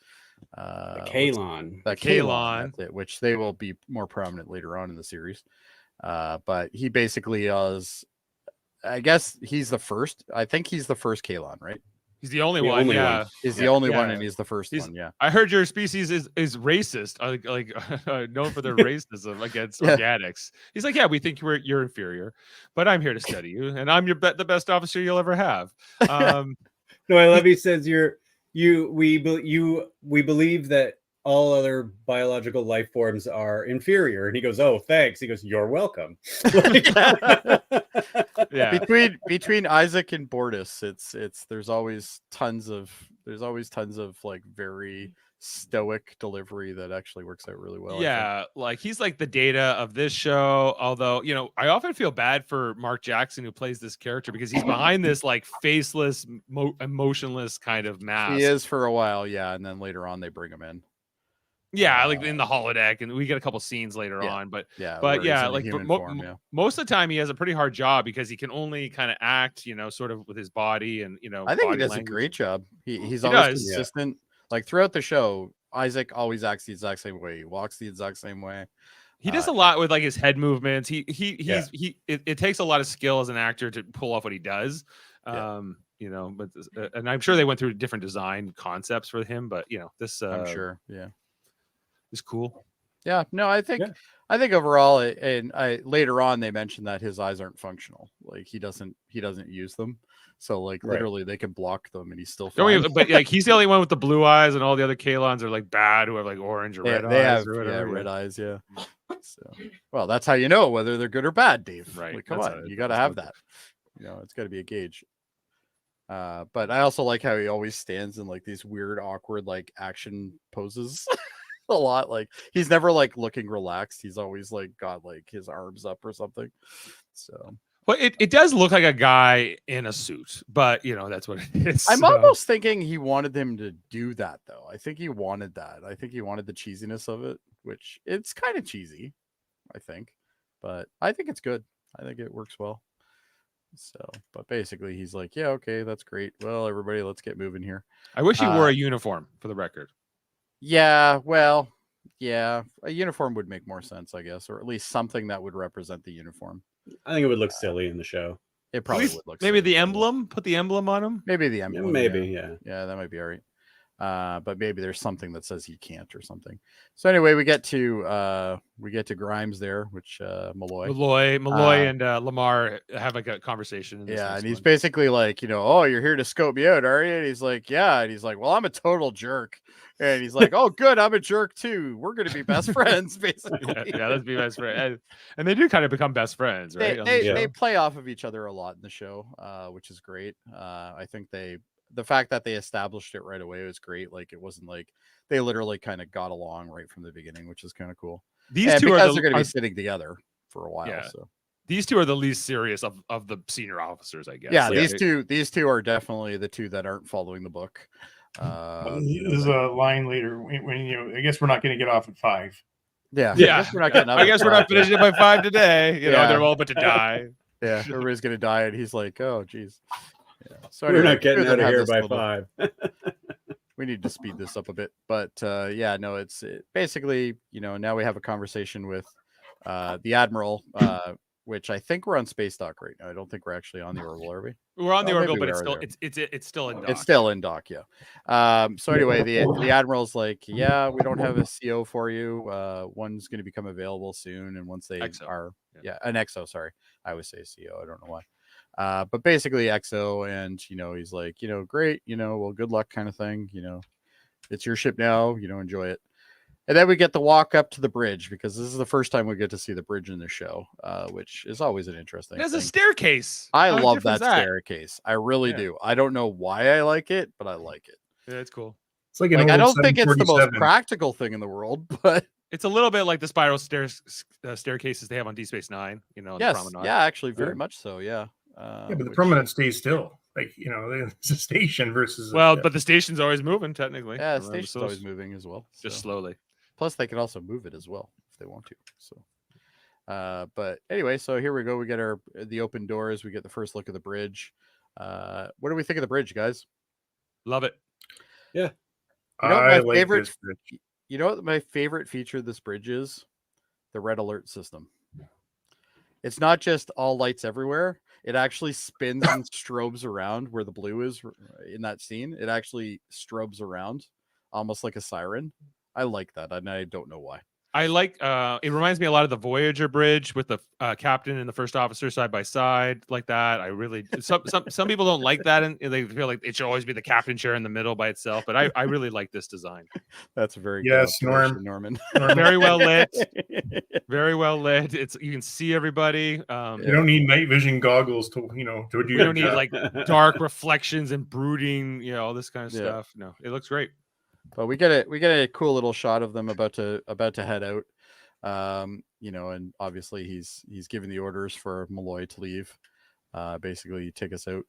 The Kalon. The Kalon. Kalon, which they will be more prominent later on in the series. But he basically is, I guess he's the first. I think he's the first Kalon, right? He's the only The one. only Yeah. one. He's the only one, Yeah. and he's the first one. Yeah. I heard your species is racist, known for their racism against organics. He's like, yeah, we think you're inferior, but I'm here to study you, and I'm the best officer you'll ever have. No, I love he says we believe that all other biological life forms are inferior, and he goes, oh, thanks. He goes, you're welcome. Yeah. Between Isaac and Bortus, there's always tons of like very stoic delivery that actually works out really well. Yeah, like he's like the Data of this show. Although, I often feel bad for Mark Jackson, who plays this character, because he's behind this like faceless, emotionless kind of mask. He is for a while, yeah, and then later on they bring him in. Yeah, like in the holodeck, and we get a couple scenes later on. But where he's yeah, in a like human form, yeah. most of the time he has a pretty hard job because he can only kind of act, sort of with his body and I think he body does language. a great job. He's He always does. consistent. Like throughout the show, Isaac always acts the exact same way. He walks the exact same way. He does a lot with like his head movements. It takes a lot of skill as an actor to pull off what he does. And I'm sure they went through different design concepts for him, but this I'm sure, yeah, is cool. Yeah, no, I think overall, and later on they mentioned that his eyes aren't functional. Like he doesn't use them. So like literally they can block them and he's still fine. But like he's the only one with the blue eyes, and all the other Kalons are like bad, who have like orange or red eyes. They have or whatever. red eyes, yeah. So well, that's how you know whether they're good or bad, Dave. Right. Like, come on, you gotta have that. It's gotta be a gauge. But I also like how he always stands in like these weird, awkward, like action poses. A lot. Like he's never like looking relaxed. He's always like got like his arms up or something. So well, it does look like a guy in a suit, but that's what it is. I'm almost thinking he wanted him to do that though. I think he wanted that. I think he wanted the cheesiness of it, which it's kind of cheesy, I think. But I think it's good. I think it works well. So, but basically he's like, yeah, okay, that's great. Well, everybody, let's get moving here. I wish he wore a uniform, for the record. Yeah, well, yeah, a uniform would make more sense, I guess, or at least something that would represent the uniform. I think it would look silly in the show. It probably would look maybe silly. the emblem. Put the emblem on him. Maybe the emblem. Maybe, yeah, that might be all right. But maybe there's something that says he can't or something. So anyway, we get to Grimes there, which Malloy and Lamar have like a conversation. And he's basically like, oh, you're here to scope me out, are you? And he's like, yeah. And he's like, well, I'm a total jerk. And he's like, oh, good, I'm a jerk too. We're gonna be best friends, basically. yeah, let's be best friends. And they do kind of become best friends, right? They play off of each other a lot in the show, which is great. I think the fact that they established it right away was great. Like it wasn't like they literally kind of got along right from the beginning, which is kind of cool. These two they're going to be sitting together for a while. Yeah. So these two are the least serious of the senior officers, I guess. Yeah, these two are definitely the two that aren't following the book. This is a line later when I guess we're not going to get off at 5. Yeah. I guess we're not getting up. I guess we're not finishing by 5 today. They're all but to die. Yeah, everybody's gonna die, and he's like, "Oh, geez." Yeah. So we're not getting out of here by 5. We need to speed this up a bit, but it's basically now we have a conversation with the admiral which I think we're on space dock right now. I don't think we're actually on the Orville, are we? We're on the Oh, Orville, maybe but we it's are still there. it's still in dock. It's still in dock, yeah. So anyway, the admiral's like, yeah, we don't have a CO for you. One's going to become available soon, and once they XO. are, Yeah. an XO. Sorry, I always say CO. I don't know why. But basically XO, and he's like, great, well, good luck, kind of thing. It's your ship now. Enjoy it. And then we get the walk up to the bridge, because this is the first time we get to see the bridge in the show, which is always an interesting There's thing. a staircase. I How love different that is staircase. I really do. I don't know why I like it, but I like it. Yeah, it's cool. It's like an Like, I old don't think it's the most 747. practical thing in the world, but It's a little bit like the spiral staircases they have on Deep Space Nine. The yes, promenade. yeah, actually, very Sure. much so. Yeah. Yeah, but the which- promenade stays still. Like, it's a station versus. Well, but the station's always moving technically. Yeah, the around station's the always source, moving as well. just so. slowly. Plus, they can also move it as well if they want to. So, but anyway, so here we go. We get the open doors. We get the first look of the bridge. What do we think of the bridge, guys? Love it. You know what I my like favorite? this bridge. You know what my favorite feature of this bridge is? The red alert system. It's not just all lights everywhere. It actually spins and strobes around where the blue is in that scene. It actually strobes around, almost like a siren. I like that, and I don't know why. I like it reminds me a lot of the Voyager bridge with the captain and the first officer side by side, like that. I really some people don't like that, and they feel like it should always be the captain chair in the middle by itself. But I really like this design. That's a very Yes, good observation, Norman. Very well lit. Very well lit. You can see everybody. You don't need night vision goggles to do We your don't need job. like dark reflections and brooding, all this kind of Yeah. stuff. No, it looks great. But we get a cool little shot of them about to head out. And obviously he's giving the orders for Malloy to leave. Basically take us out.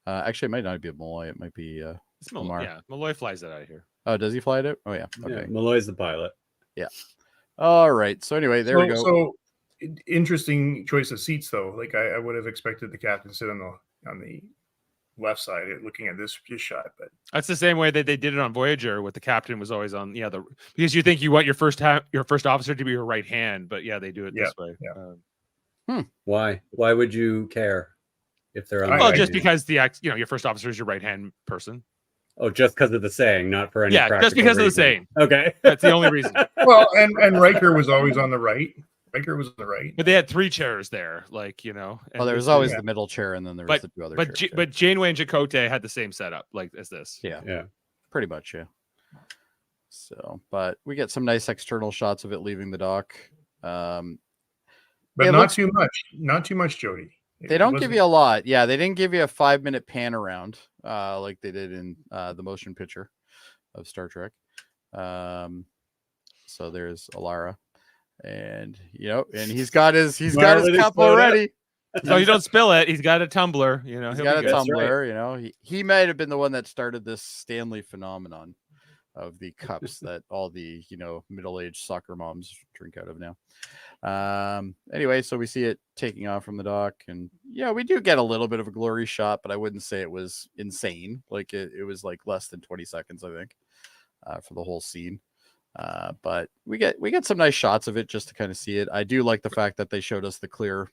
Actually, it might not be Malloy. It might be It's Malloy. Lamar. Yeah, Malloy flies that out of here. Oh, does he fly it out? Oh yeah. Yeah, Okay. Malloy's the pilot. All right. So anyway, there we go. So interesting choice of seats, though. Like I would have expected the captain to sit on the left side, looking at this shot. But That's the same way that they did it on Voyager, with the captain was always on. Yeah, because you think you want your first officer to be your right hand, but yeah, they do it this way. yeah. Why? Why would you care if they're on? I- the Well, right just hand? because your first officer is your right hand person. Oh, just because of the saying, not for any. Yeah, just practical because of the reason. saying. Okay, That's the only reason. well, and Riker was always on the right. Riker was on the right. But they had 3 chairs there, and Well, there this- was always yeah. the middle chair, and then there But- was the 2 other But chairs. but Janeway and Chakotay had the same setup, like as this. yeah, yeah. pretty much, yeah. So, but we get some nice external shots of it leaving the dock. But it not looks- too much. Not too much, Jody. They don't give you a lot. Yeah, they didn't give you a 5-minute pan around like they did in the motion picture of Star Trek. So there's Alara, and and he's got his Already cup slowed up. already. So you don't spill it. He's got a tumbler. He's he'll got a be good. That's tumbler. He might have been the one that started this Stanley phenomenon of the cups that all the middle-aged soccer moms drink out of now. Anyway, so we see it taking off from the dock, and we do get a little bit of a glory shot, but I wouldn't say it was insane. Like it was like less than 20 seconds, I think, for the whole scene. But we get some nice shots of it just to kind of see it. I do like the fact that they showed us the clear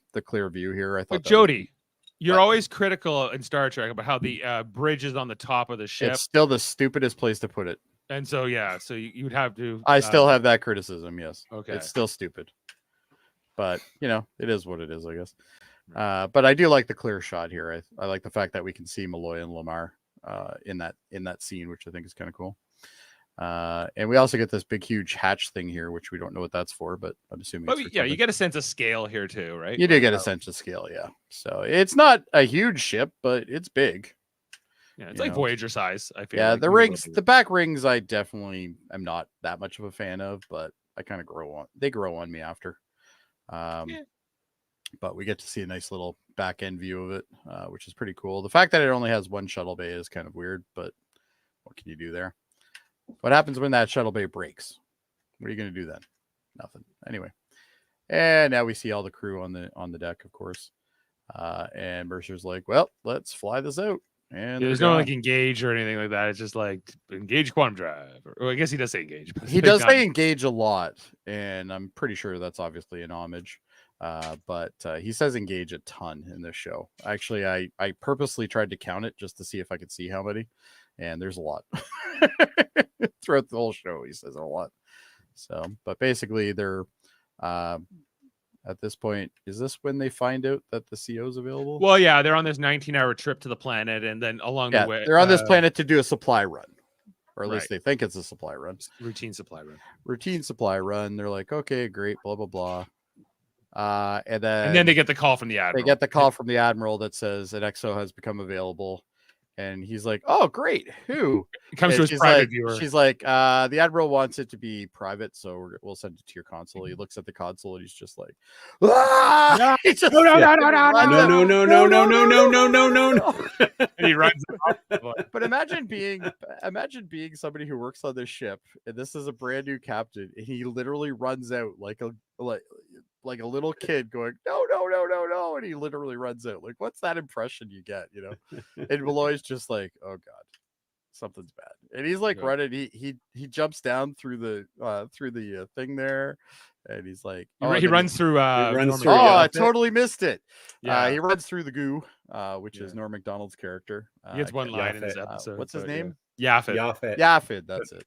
view here. I thought But that was- Jody, you're What? always critical in Star Trek about how the bridge is on the top of the ship, it's still the stupidest place to put it. and so so you would have to. I still have that criticism. Yes. Okay. It's still stupid, but it is what it is, I guess. But I do like the clear shot here. I like the fact that we can see Malloy and Lamar in that scene, which I think is kind of cool. And we also get this big, huge hatch thing here, which we don't know what that's for, but I'm assuming. But it's for yeah, you something. get a sense of scale here too, right? You do get a sense of scale, yeah. So it's not a huge ship, but it's big. Yeah, it's you like know. Voyager size. I feel. Yeah, like, the maybe a rings, little the bit. back rings, I definitely am not that much of a fan of, but I kind of grow on. They grow on me after. Yeah. But we get to see a nice little back end view of it, which is pretty cool. The fact that it only has one shuttle bay is kind of weird, but what can you do there? What happens when that shuttle bay breaks? What are you going to do then? Nothing. Anyway, and now we see all the crew on the deck, of course. And Mercer's like, "Well, let's fly this out." And There's they're no gone. like engage or anything like that. It's just like engage quantum drive. Or I guess he does say engage. But He does say engage a lot, and I'm pretty sure that's obviously an homage. But he says engage a ton in this show. Actually, I purposely tried to count it just to see if I could see how many, and there's a lot. Throughout the whole show, he says a lot. So, but basically, they're at this point, is this when they find out that the CO is available? Well, yeah, they're on this 19-hour trip to the planet, and then along the way, they're on this planet to do a supply run, or at least right. they think it's a supply run. Routine supply run. Routine supply run. They're like, okay, great, blah blah blah. And then they get the call from the admiral. They get the call from the admiral that says an XO has become available. And he's like, oh, great. Who? It comes and to his private like, viewer. She's like, the admiral wants it to be private, so we'll send it to your console. He looks at the console and he's just like, ah! He just, No. And he runs off. But imagine being somebody who works on this ship, and this is a brand new captain, and he literally runs out like a little kid going, no, and he literally runs out. Like, what's that impression you get, you know? And Malloy's just like, oh god, something's bad. And he's like running, he jumps down through the thing there, and he's like, he runs through I totally missed it. Yeah. He runs through the goo, which is Norm Macdonald's character. He gets one line in this episode. What's his name? Yafet. That's it.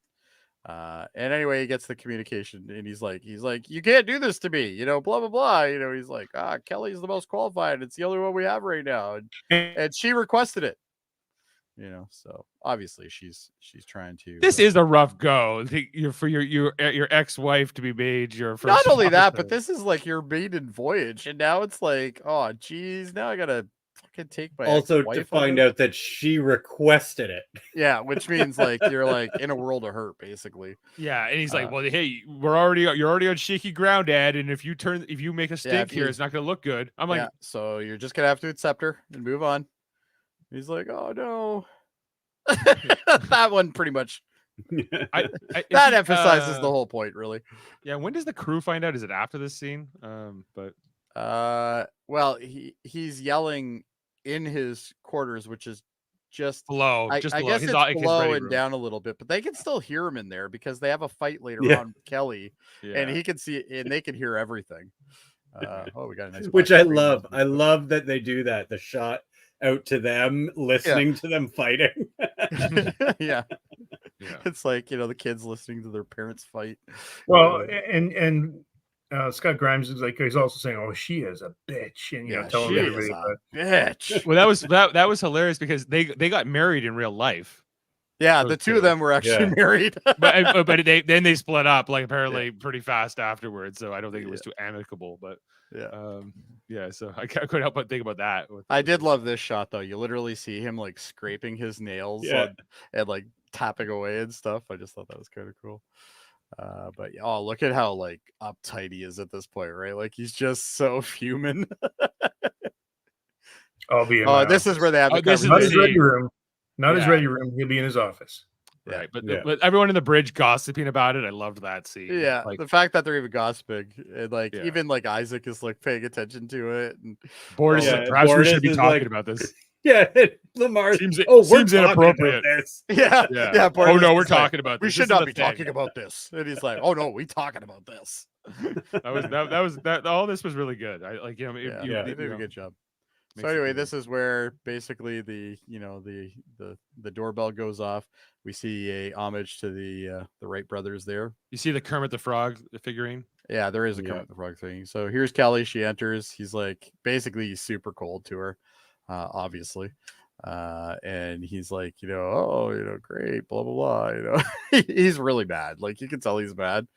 And anyway, he gets the communication, and he's like, you can't do this to me, you know, blah blah blah. You know, he's like, Kelly's the most qualified. It's the only one we have right now, and she requested it. You know, so obviously she's trying to. This is a rough go for your ex-wife to be made your first. Not only that, but this is like your maiden voyage, and now it's like, oh geez, now I gotta fucking take my also ex-wife to find out that she requested it. Yeah, which means like you're like in a world of hurt, basically. Yeah, and he's like, well, hey, you're already on shaky ground, Ed, and if you make a stink here, it's not gonna look good. I'm like, so you're just gonna have to accept her and move on. He's like, oh no. That one pretty much that emphasizes the whole point, really. Yeah, when does the crew find out? Is it after this scene? Well, he's yelling in his quarters, which is just below. I guess it's below and down a little bit, but they can still hear him in there because they have a fight later on with Kelly, and he can see, and they can hear everything. We got a nice, which I love. I love that they do that. The shot out to them, listening to them fighting. Yeah. It's like, you know, the kids listening to their parents fight. Well, and Scott Grimes is like, he's also saying, oh, she is a bitch, and you know, telling everybody bitch. Well, that was hilarious because they got married in real life. Yeah, the two of them were actually married. but they split up, like, apparently pretty fast afterwards. So I don't think it was too amicable. But so I couldn't help but think about that. I did love this shot though. You literally see him like scraping his nails and like tapping away and stuff. I just thought that was kind of cool. But look at how like uptight he is at this point, right? Like he's just so human. This is where they have the conversation. Not his ready room. Not his ready room. He'll be in his office. Right, but everyone in the bridge gossiping about it. I loved that scene. Yeah, like, the fact that they're even gossiping, and like even like Isaac is like paying attention to it, and Board is perhaps we should be talking about this. Yeah, Lamar seems inappropriate. This. Yeah. Oh no, we're talking about this. We should not be talking about this. And he's like, oh no, we talking about this. that. All this was really good. I like, you know, they did a good job. So anyway, this is where basically the doorbell goes off. We see a homage to the Wright brothers there. You see the Kermit the Frog figurine? Yeah, there is a Kermit the Frog thing. So here's Kelly. She enters. He's like, basically he's super cold to her, obviously. And he's like, great, blah, blah, blah. You know, he's really mad. Like you can tell he's mad,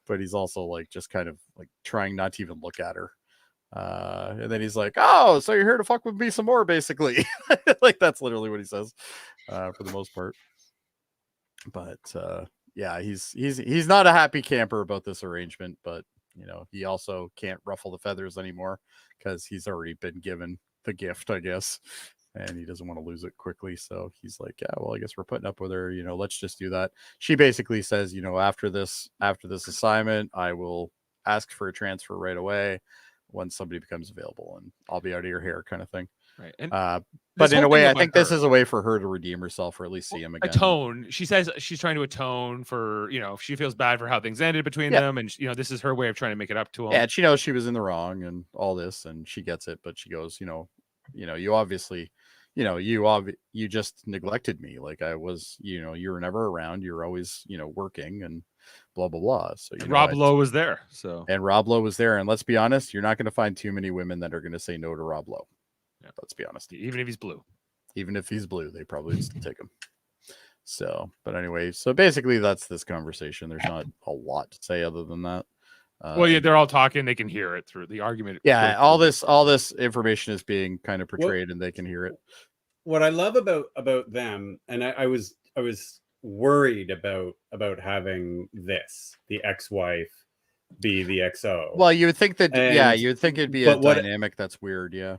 but he's also like just kind of like trying not to even look at her. And then he's like, oh, so you're here to fuck with me some more, basically. Like that's literally what he says, for the most part. But he's not a happy camper about this arrangement, but you know, he also can't ruffle the feathers anymore because he's already been given the gift, I guess, and he doesn't want to lose it quickly. So he's like, yeah, well, I guess we're putting up with her, you know, let's just do that. She basically says, you know, after this assignment, I will ask for a transfer right away. when somebody becomes available, and I'll be out of your hair kind of thing. Right. And But in a way, I about think this her- is a way for her to redeem herself, or at least see him again. atone. She says she's trying to atone for, she feels bad for how things ended between them, and this is her way of trying to make it up to him. Yeah, and she knows she was in the wrong and all this, and she gets it, but she goes, you obviously, you just neglected me. Like I was, you were never around. You're always, working and blah blah blah. So Rob Lowe was there. And Rob Lowe was there, and let's be honest, you're not going to find too many women that are going to say no to Rob Lowe. Yeah, let's be honest. Even if he's blue. Even if he's blue, they probably still take him. So, but anyway, so basically that's this conversation. There's not a lot to say other than that. They're all talking. They can hear it through the argument. Yeah, all this information is being kind of portrayed, and they can hear it. What I love about them, and I was worried about having the ex-wife be the XO. Well, you would think that, you would think it'd be a dynamic that's weird, yeah.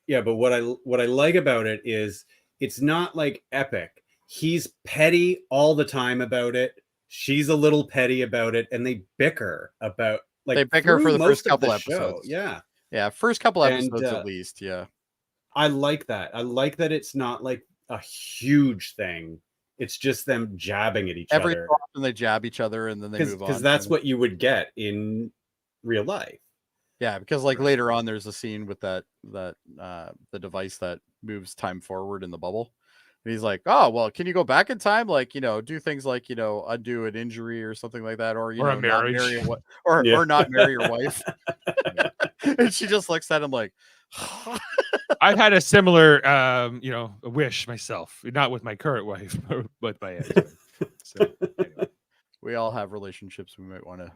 Yeah, but what I like about it is it's not like epic. He's petty all the time about it. She's a little petty about it, and they bicker about they bicker for the first couple episodes. Yeah, first couple episodes at least. Yeah, I like that. I like that it's not like a huge thing. It's just them jabbing at each other. Every often they jab each other, and then they move on. Because that's what you would get in real life. Yeah, because like later on, there's a scene with the device that moves time forward in the bubble. And he's like, oh, well, can you go back in time? Like, do things like, undo an injury or something like that. Or, a marriage. Or not marry your wife. And she just looks at him like, I've had a similar, wish myself, not with my current wife, but my ex. So, anyway. We all have relationships we might want to,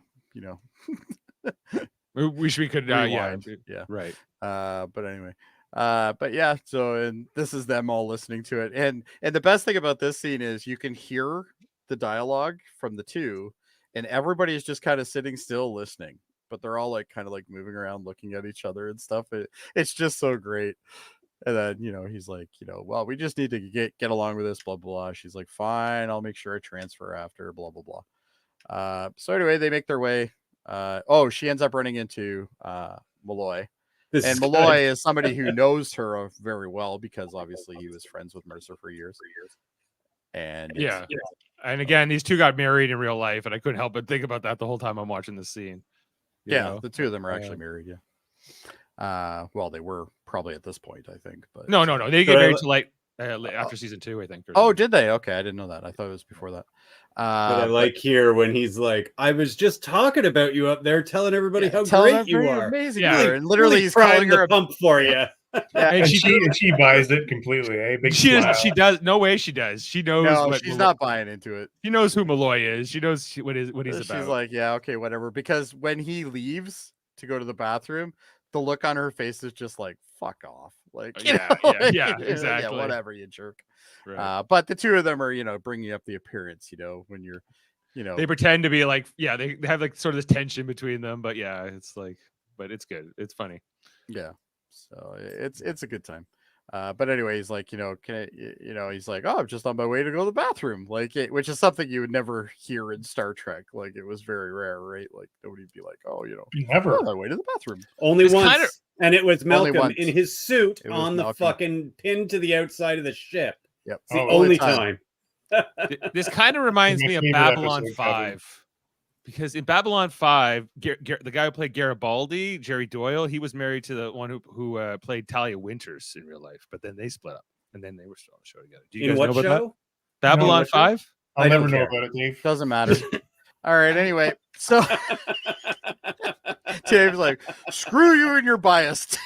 Wish we could, rewind. yeah, right. But anyway. But yeah, and this is them all listening to it, and the best thing about this scene is you can hear the dialogue from the two, and everybody's just kind of sitting still listening, but they're all like kind of like moving around looking at each other and stuff. It's just so great. And then he's like, well, we just need to get along with this, blah blah blah. She's like, fine, I'll make sure I transfer after, blah blah blah. So anyway, they make their way. She ends up running into Malloy. And Malloy is somebody who knows her very well because obviously he was friends with Mercer for years. And and again, these two got married in real life, and I couldn't help but think about that the whole time I'm watching this scene. The two of them are actually married. Yeah. Well, they were probably at this point, I think. But no, they get married to after season 2, I think. Did they? Okay, I didn't know that. I thought it was before that. But I like here when he's like, I was just talking about you up there, telling everybody how great you are. Amazing. Yeah. And literally he's calling her a pump for you. And she buys it completely. She does. No way she does. She knows. No, she's not buying into it. She knows who Malloy is. She knows what he's about. She's like, yeah, okay, whatever. Because when he leaves to go to the bathroom, the look on her face is just like, fuck off. Like, exactly. Yeah, whatever, you jerk. Right. But the two of them are, bringing up the appearance, when you're, they pretend to be like, they have like sort of this tension between them, but it's like, but it's good. It's funny. Yeah. So it's a good time. But anyway, he's like, can I, he's like, oh, I'm just on my way to go to the bathroom. Like, which is something you would never hear in Star Trek. Like, it was very rare, right? Like, nobody'd be like, oh, never on my way to the bathroom. Only once. And it was Malcolm in his suit on the fucking pin to the outside of the ship. Yep. It's the only time. This kind of reminds me of Babylon 5. Because in Babylon 5, the guy who played Garibaldi, Jerry Doyle, he was married to the one who played Talia Winters in real life, but then they split up, and then they were still on the show together. Do you guys know about that? Babylon 5? I'll never know about it, Dave. Doesn't matter. All right, anyway, so Dave's like, screw you and you're biased.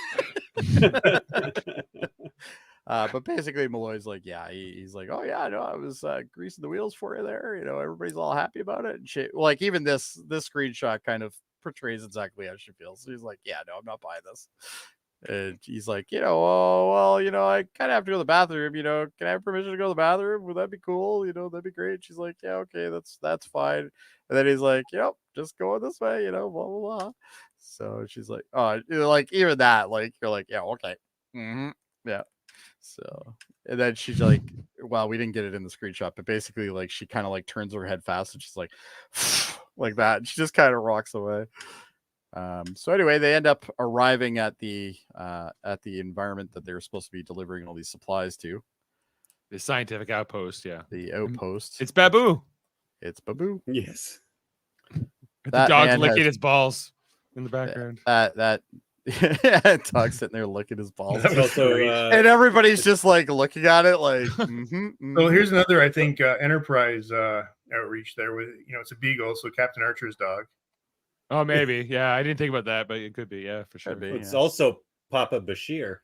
But basically Malloy's like, he's like, oh yeah, no, I was greasing the wheels for you there. Everybody's all happy about it and shit. Like even this screenshot kind of portrays exactly how she feels. So he's like, yeah, no, I'm not buying this. And he's like, I kind of have to go to the bathroom. Can I have permission to go to the bathroom? Would that be cool? That'd be great. She's like, yeah, okay, that's fine. And then he's like, just going this way, blah blah blah. So she's like, oh, like even that, like you're like, yeah, okay, yeah. So, and then she's like, well, we didn't get it in the screenshot, but basically like she kind of like turns her head fast and she's like like that, and she just kind of rocks away. So anyway, they end up arriving at the environment that they're supposed to be delivering all these supplies to. The scientific outpost, yeah. The outpost. It's Babu. It's Babu. Yes. The That dog's man licking has- his balls in the background. That dog's sitting there licking his balls. That was Also, great. And everybody's just like looking at it like, So here's another, I think, Enterprise outreach there with, it's a beagle, so Captain Archer's dog. Oh, maybe. Yeah, I didn't think about that, but it could be. Yeah, for sure. Could be. it's Yeah. also Papa Bashir.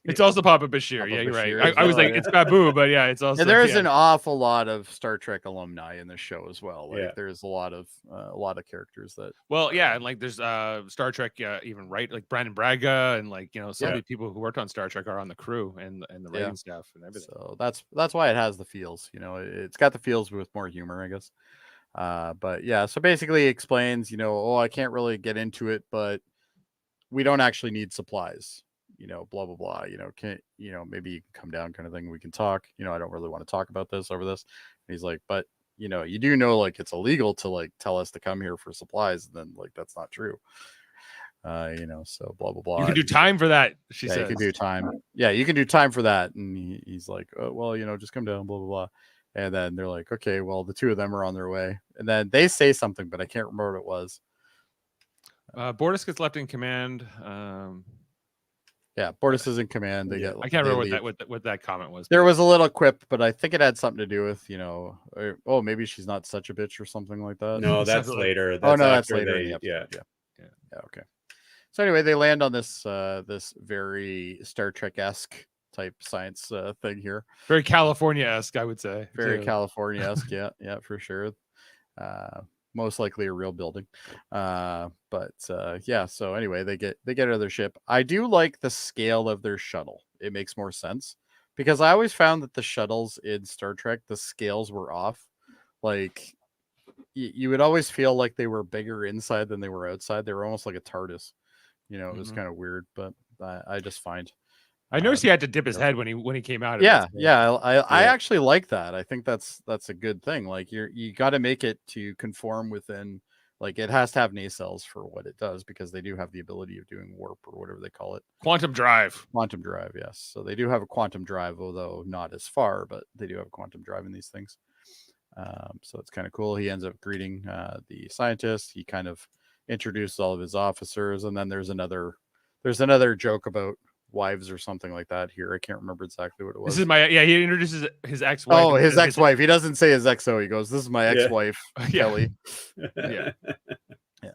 It's also Papa Bashir. Papa Yeah, you're Bashir right. as I was well, like, yeah. it's Babu, but yeah, it's also. And there's yeah. an awful lot of Star Trek alumni in this show as well. Like Yeah. there's a lot of characters that Well, yeah, and like there's Star Trek, even right, like Brandon Braga, and like some of the people who worked on Star Trek are on the crew and the Yeah. writing staff and everything. So that's why it has the feels. It's got the feels with more humor, I guess. But yeah, so basically it explains, I can't really get into it, but we don't actually need supplies. Blah blah blah. Can maybe you can come down, kind of thing. We can talk. I don't really want to talk about this over this. And he's like, but you do know like it's illegal to like tell us to come here for supplies, and then like that's not true. So blah blah blah. You can do And- time for that, she yeah, says. you can do time. Yeah, you can do time for that. And he's like, oh, well, just come down, blah, blah, blah. And then they're like, okay, well, the two of them are on their way. And then they say something, but I can't remember what it was. Bortus gets left in command. Yeah, Bortus is in command. They get. I can't they remember leave. what that comment was. There but- was a little quip, but I think it had something to do with, maybe she's not such a bitch or something like that. No, that's Something like- later. Oh no, that's after later. in the yeah. episode. Yeah. Okay. So anyway, they land on this this very Star Trek-esque type science thing here. very California-esque, I would say. Very too. California-esque. Yeah, for sure. Most likely a real building. Yeah. So anyway, they get out of their ship. I do like the scale of their shuttle. It makes more sense because I always found that the shuttles in Star Trek, the scales were off. Like you would always feel like they were bigger inside than they were outside. They were almost like a TARDIS. It was Mhm. kind of weird, but I just find. I noticed he had to dip his head when he came out. Of Yeah, it. yeah. I Yeah. actually like that. I think that's a good thing. Like you got to make it to conform within. Like it has to have nacelles for what it does because they do have the ability of doing warp or whatever they call it. Quantum drive. Quantum drive, yes. So they do have a quantum drive, although not as far, but they do have a quantum drive in these things. So it's kind of cool. He ends up greeting the scientist. He kind of introduces all of his officers, and then there's another joke about wives or something like that here. I can't remember exactly what it was. This is he introduces his ex-wife. Oh, and his says- ex-wife. He doesn't say his XO. He goes, "This is my Yeah. ex-wife, Yeah. Kelly." Yeah. Yeah.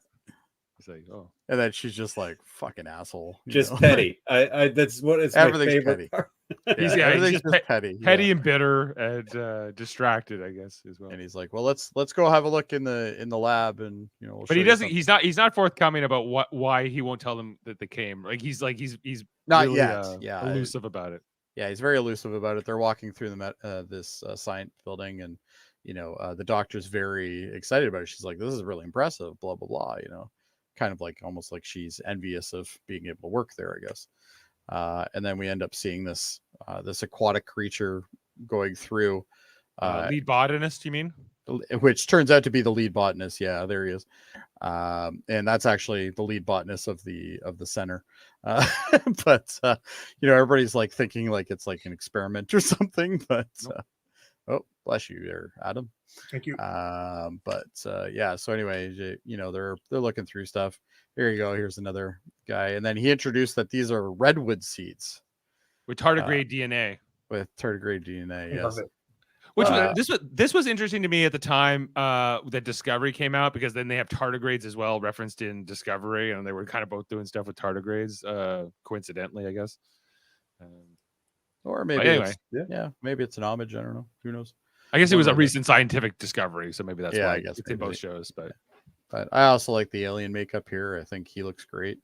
He's like, oh. And then she's just like, "Fucking asshole." Just petty. I that's what it's my Everything's favorite petty. part. He's everything's just just petty. petty yeah. and bitter and distracted, I guess, as well. And he's like, "Well, let's go have a look in the lab, and we'll But show he you doesn't. something." He's not forthcoming about why he won't tell them that they came. He's Not really, yet. Yeah, elusive about it. yeah, he's very elusive about it. They're walking through this science building, and the doctor's very excited about it. She's like, "This is really impressive." Blah blah blah. Kind of like almost like she's envious of being able to work there, I guess. And then we end up seeing this aquatic creature going through, Lead botanist, you mean? which turns out to be the lead botanist. Yeah, there he is. And that's actually the lead botanist of the center. But everybody's like thinking like it's like an experiment or something. But oh, bless you there, Adam. Thank you. Yeah. So anyway, they're looking through stuff. Here you go. Here's another guy, and then he introduced that these are redwood seeds With tardigrade DNA. with tardigrade DNA. I Yes. love it. Which Uh, this was interesting to me at the time that Discovery came out, because then they have tardigrades as well referenced in Discovery, and they were kind of both doing stuff with tardigrades, coincidentally, I guess. Or maybe anyway. maybe it's an homage. I don't know. Who knows? I guess it was a Whatever. recent scientific discovery, so maybe that's Yeah, why I guess it's in both maybe. shows. But But I also like the alien makeup here. I think he looks great.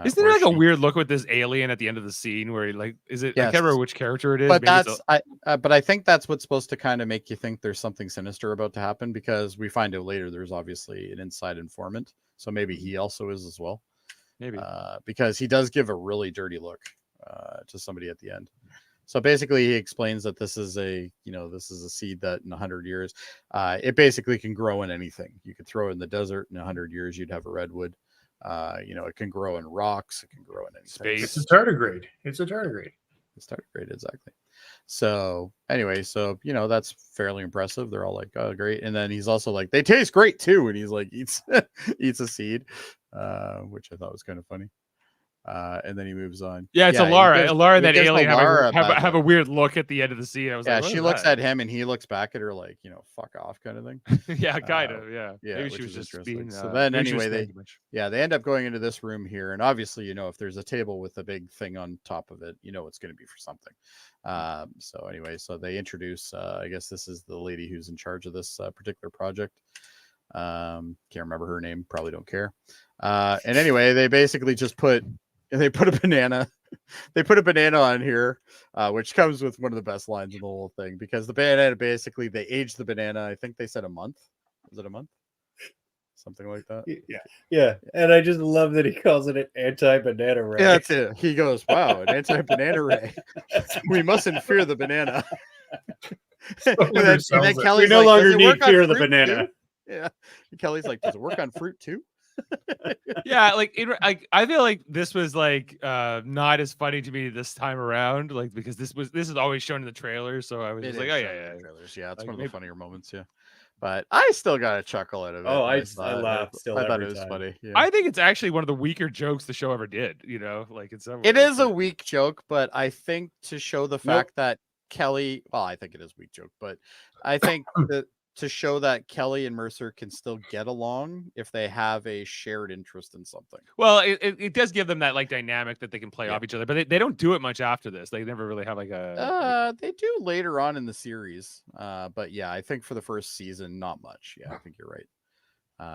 isn't there Or like a she. weird look with this alien at the end of the scene where he is it? I Yes. can't remember which character it is. But Maybe it's but I think that's what's supposed to kind of make you think there's something sinister about to happen, because we find out later there's obviously an inside informant. So maybe he also is as well. maybe. Because he does give a really dirty look to somebody at the end. So basically, he explains that this is a seed that in 100 years, it basically can grow in anything. You could throw it in the desert in 100 years, you'd have a redwood. It can grow in rocks. It can grow in any Space. It's a tardigrade. It's a tardigrade. It's tardigrade, exactly. So anyway, that's fairly impressive. They're all like, oh, great. And then he's also like, they taste great too. And he's like, eats a seed, which I thought was kind of funny. And then he moves on. Yeah, it's Alara. Alara and that alien have a look. weird look at the end of the scene. I was like, she looks at him and he looks back at her like, fuck off kind of thing. Yeah, kind of. Yeah. Yeah. Maybe she was just being. So then anyway, they end up going into this room here. And obviously, if there's a table with a big thing on top of it, it's going to be for something. So anyway, so they introduce, I guess this is the lady who's in charge of this particular project. Can't remember her name. Probably don't care. And anyway, they basically just put a banana. They put a banana on here, which comes with one of the best lines in the whole thing, because the banana, basically they aged the banana. I think they said a month. Was it a month? Something like that. Yeah. And I just love that he calls it an anti-banana ray. Yeah, that's it. He goes, wow, an anti-banana ray. We mustn't fear the banana. and then Kelly's we no like, longer need fear the banana. Too? Yeah. And Kelly's like, does it work on fruit too? Yeah, I feel like this was like not as funny to me this time around, like, because this is always shown in the trailer, so I was just like, oh yeah, trailers. Yeah, it's like, one of the funnier moments. Yeah, but I still got a chuckle out of it. Oh, I laughed still. I thought it was funny. Yeah. I think it's actually one of the weaker jokes the show ever did. Like in some ways. It is a weak joke, but I think to show the fact that Kelly, I think it is a weak joke, but I think that to show that Kelly and Mercer can still get along if they have a shared interest in something. Well, it does give them that like dynamic that they can play off each other, but they don't do it much after this. They never really have like a. They do later on in the series, but yeah, I think for the first season, not much. Yeah, I think you're right.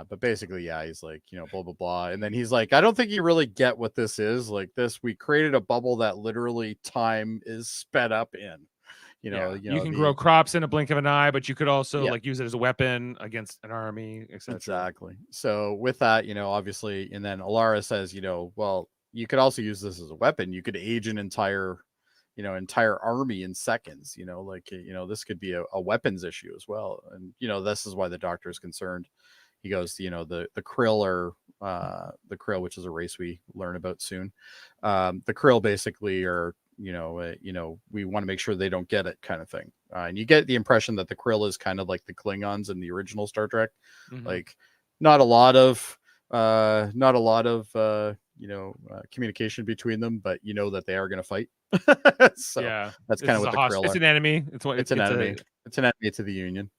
But basically, yeah, he's like, blah blah blah, and then he's like, I don't think you really get what this is. Like this, we created a bubble that literally time is sped up in. You can grow crops in a blink of an eye, but you could also like use it as a weapon against an army, etc. Exactly. So with that, obviously, and then Alara says, well, you could also use this as a weapon. You could age an entire army in seconds. This could be a weapons issue as well. And this is why the Doctor is concerned. He goes, the Krill are the Krill, which is a race we learn about soon. The Krill basically are. We want to make sure they don't get it, kind of thing. And you get the impression that the Krill is kind of like the Klingons in the original Star Trek, like not a lot of communication between them, but that they are going to fight. So yeah, that's kind of what the Krill are. It's an enemy. It's an enemy. It's an enemy to the Union.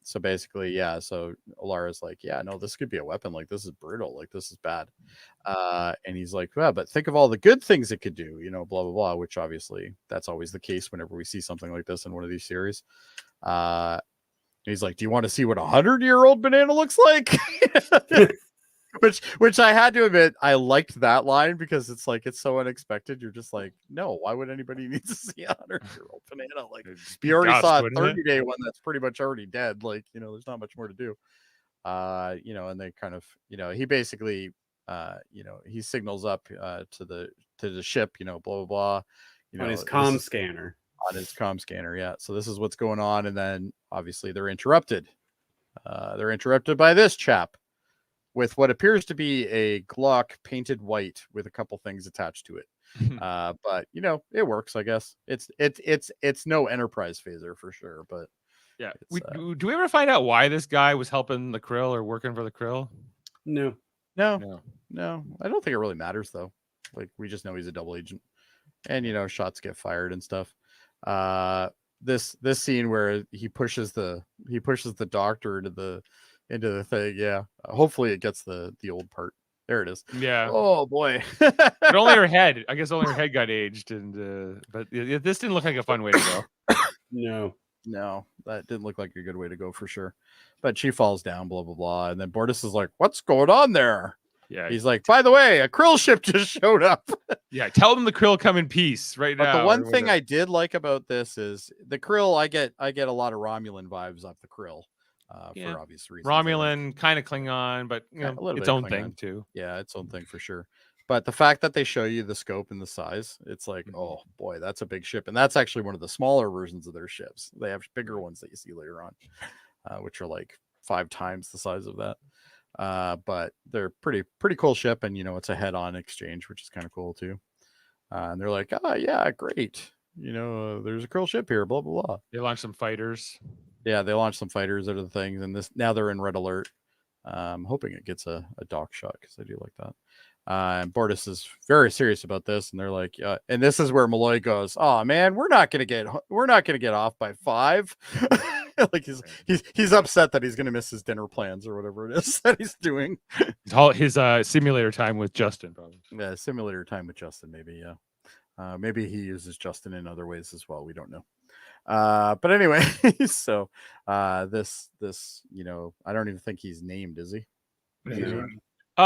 So basically, yeah, so Alara's like, yeah, no, this could be a weapon. Like, this is brutal. Like, this is bad. And he's like, well, but think of all the good things it could do, blah, blah, blah, which obviously that's always the case whenever we see something like this in one of these series. He's like, do you want to see what 100-year-old banana looks like? Which I had to admit, I liked that line because it's like, it's so unexpected. You're just like, no, why would anybody need to see a 100-year-old banana? Like, you already saw a 30-day one that's pretty much already dead. Like, there's not much more to do. And they kind of, he basically, he signals up to the ship, blah, blah, blah. On his comm scanner. On his comm scanner, yeah. So this is what's going on. And then, obviously, they're interrupted. They're interrupted by this chap with what appears to be a Glock painted white with a couple things attached to it. But it works, I guess. It's no Enterprise phaser for sure, but yeah. Do we ever find out why this guy was helping the Krill or working for the Krill? No. I don't think it really matters though. Like, we just know he's a double agent, and shots get fired and stuff. This scene where he pushes the Doctor into the thing, yeah. Hopefully it gets the old part. There it is. Yeah. Oh boy. But only her head. I guess only her head got aged, and but this didn't look like a fun way to go. No, that didn't look like a good way to go for sure. But she falls down, blah blah blah, and then Bortus is like, "What's going on there?" Yeah. He's like, "By the way, a Krill ship just showed up." Yeah. Tell them the Krill come in peace right now. But the one thing I did like about this is the Krill. I get a lot of Romulan vibes off the Krill. For obvious reasons. Romulan, kind of Klingon, but its own thing too. Yeah, its own thing for sure. But the fact that they show you the scope and the size, it's like, oh boy, that's a big ship. And that's actually one of the smaller versions of their ships. They have bigger ones that you see later on, which are like 5 times the size of that. But they're pretty cool ship, and it's a head-on exchange, which is kind of cool too. And they're like, oh yeah, great. There's a Krill ship here, blah blah blah. They launched some fighters. Yeah, they launched some fighters out of the things, and now they're in red alert. I'm hoping it gets a dock shot because I do like that. And Bortus is very serious about this, and they're like, and this is where Malloy goes, "Oh man, we're not gonna get off by 5." Like he's upset that he's gonna miss his dinner plans or whatever it is that he's doing. His simulator time with Justin, probably. Yeah, simulator time with Justin, maybe. Yeah, maybe he uses Justin in other ways as well. We don't know. But anyway, so this I don't even think he's named, is he?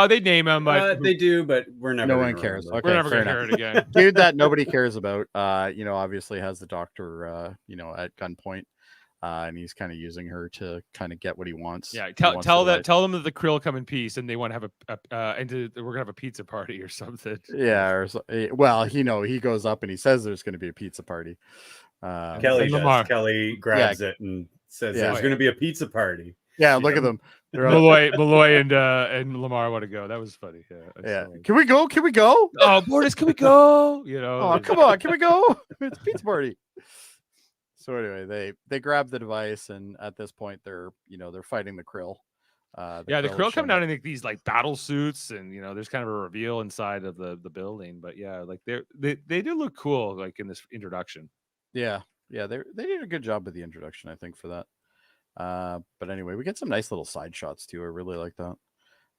They name him, but they do, but we're never. No one cares. Okay, we're never gonna hear it again. Dude that nobody cares about. Obviously has the doctor, at gunpoint, and he's kind of using her to kind of get what he wants. Yeah, tell them that the Krill come in peace, and they want to have we're gonna have a pizza party or something. Yeah, well, he goes up and he says there's going to be a pizza party. Kelly grabs it and says there's going to be a pizza party. Yeah, look at them. Malloy and Lamar want to go. That was funny. Yeah. Can we go? Oh, Bortus, can we go? Oh, come on, can we go? It's a pizza party. So anyway, they grab the device, and at this point they're fighting the Krill. The Krill come down in these like battle suits, and there's kind of a reveal inside of the building. But yeah, like they do look cool, like in this introduction. Yeah, they did a good job with the introduction, I think, for that. But anyway, we get some nice little side shots too. I really like that.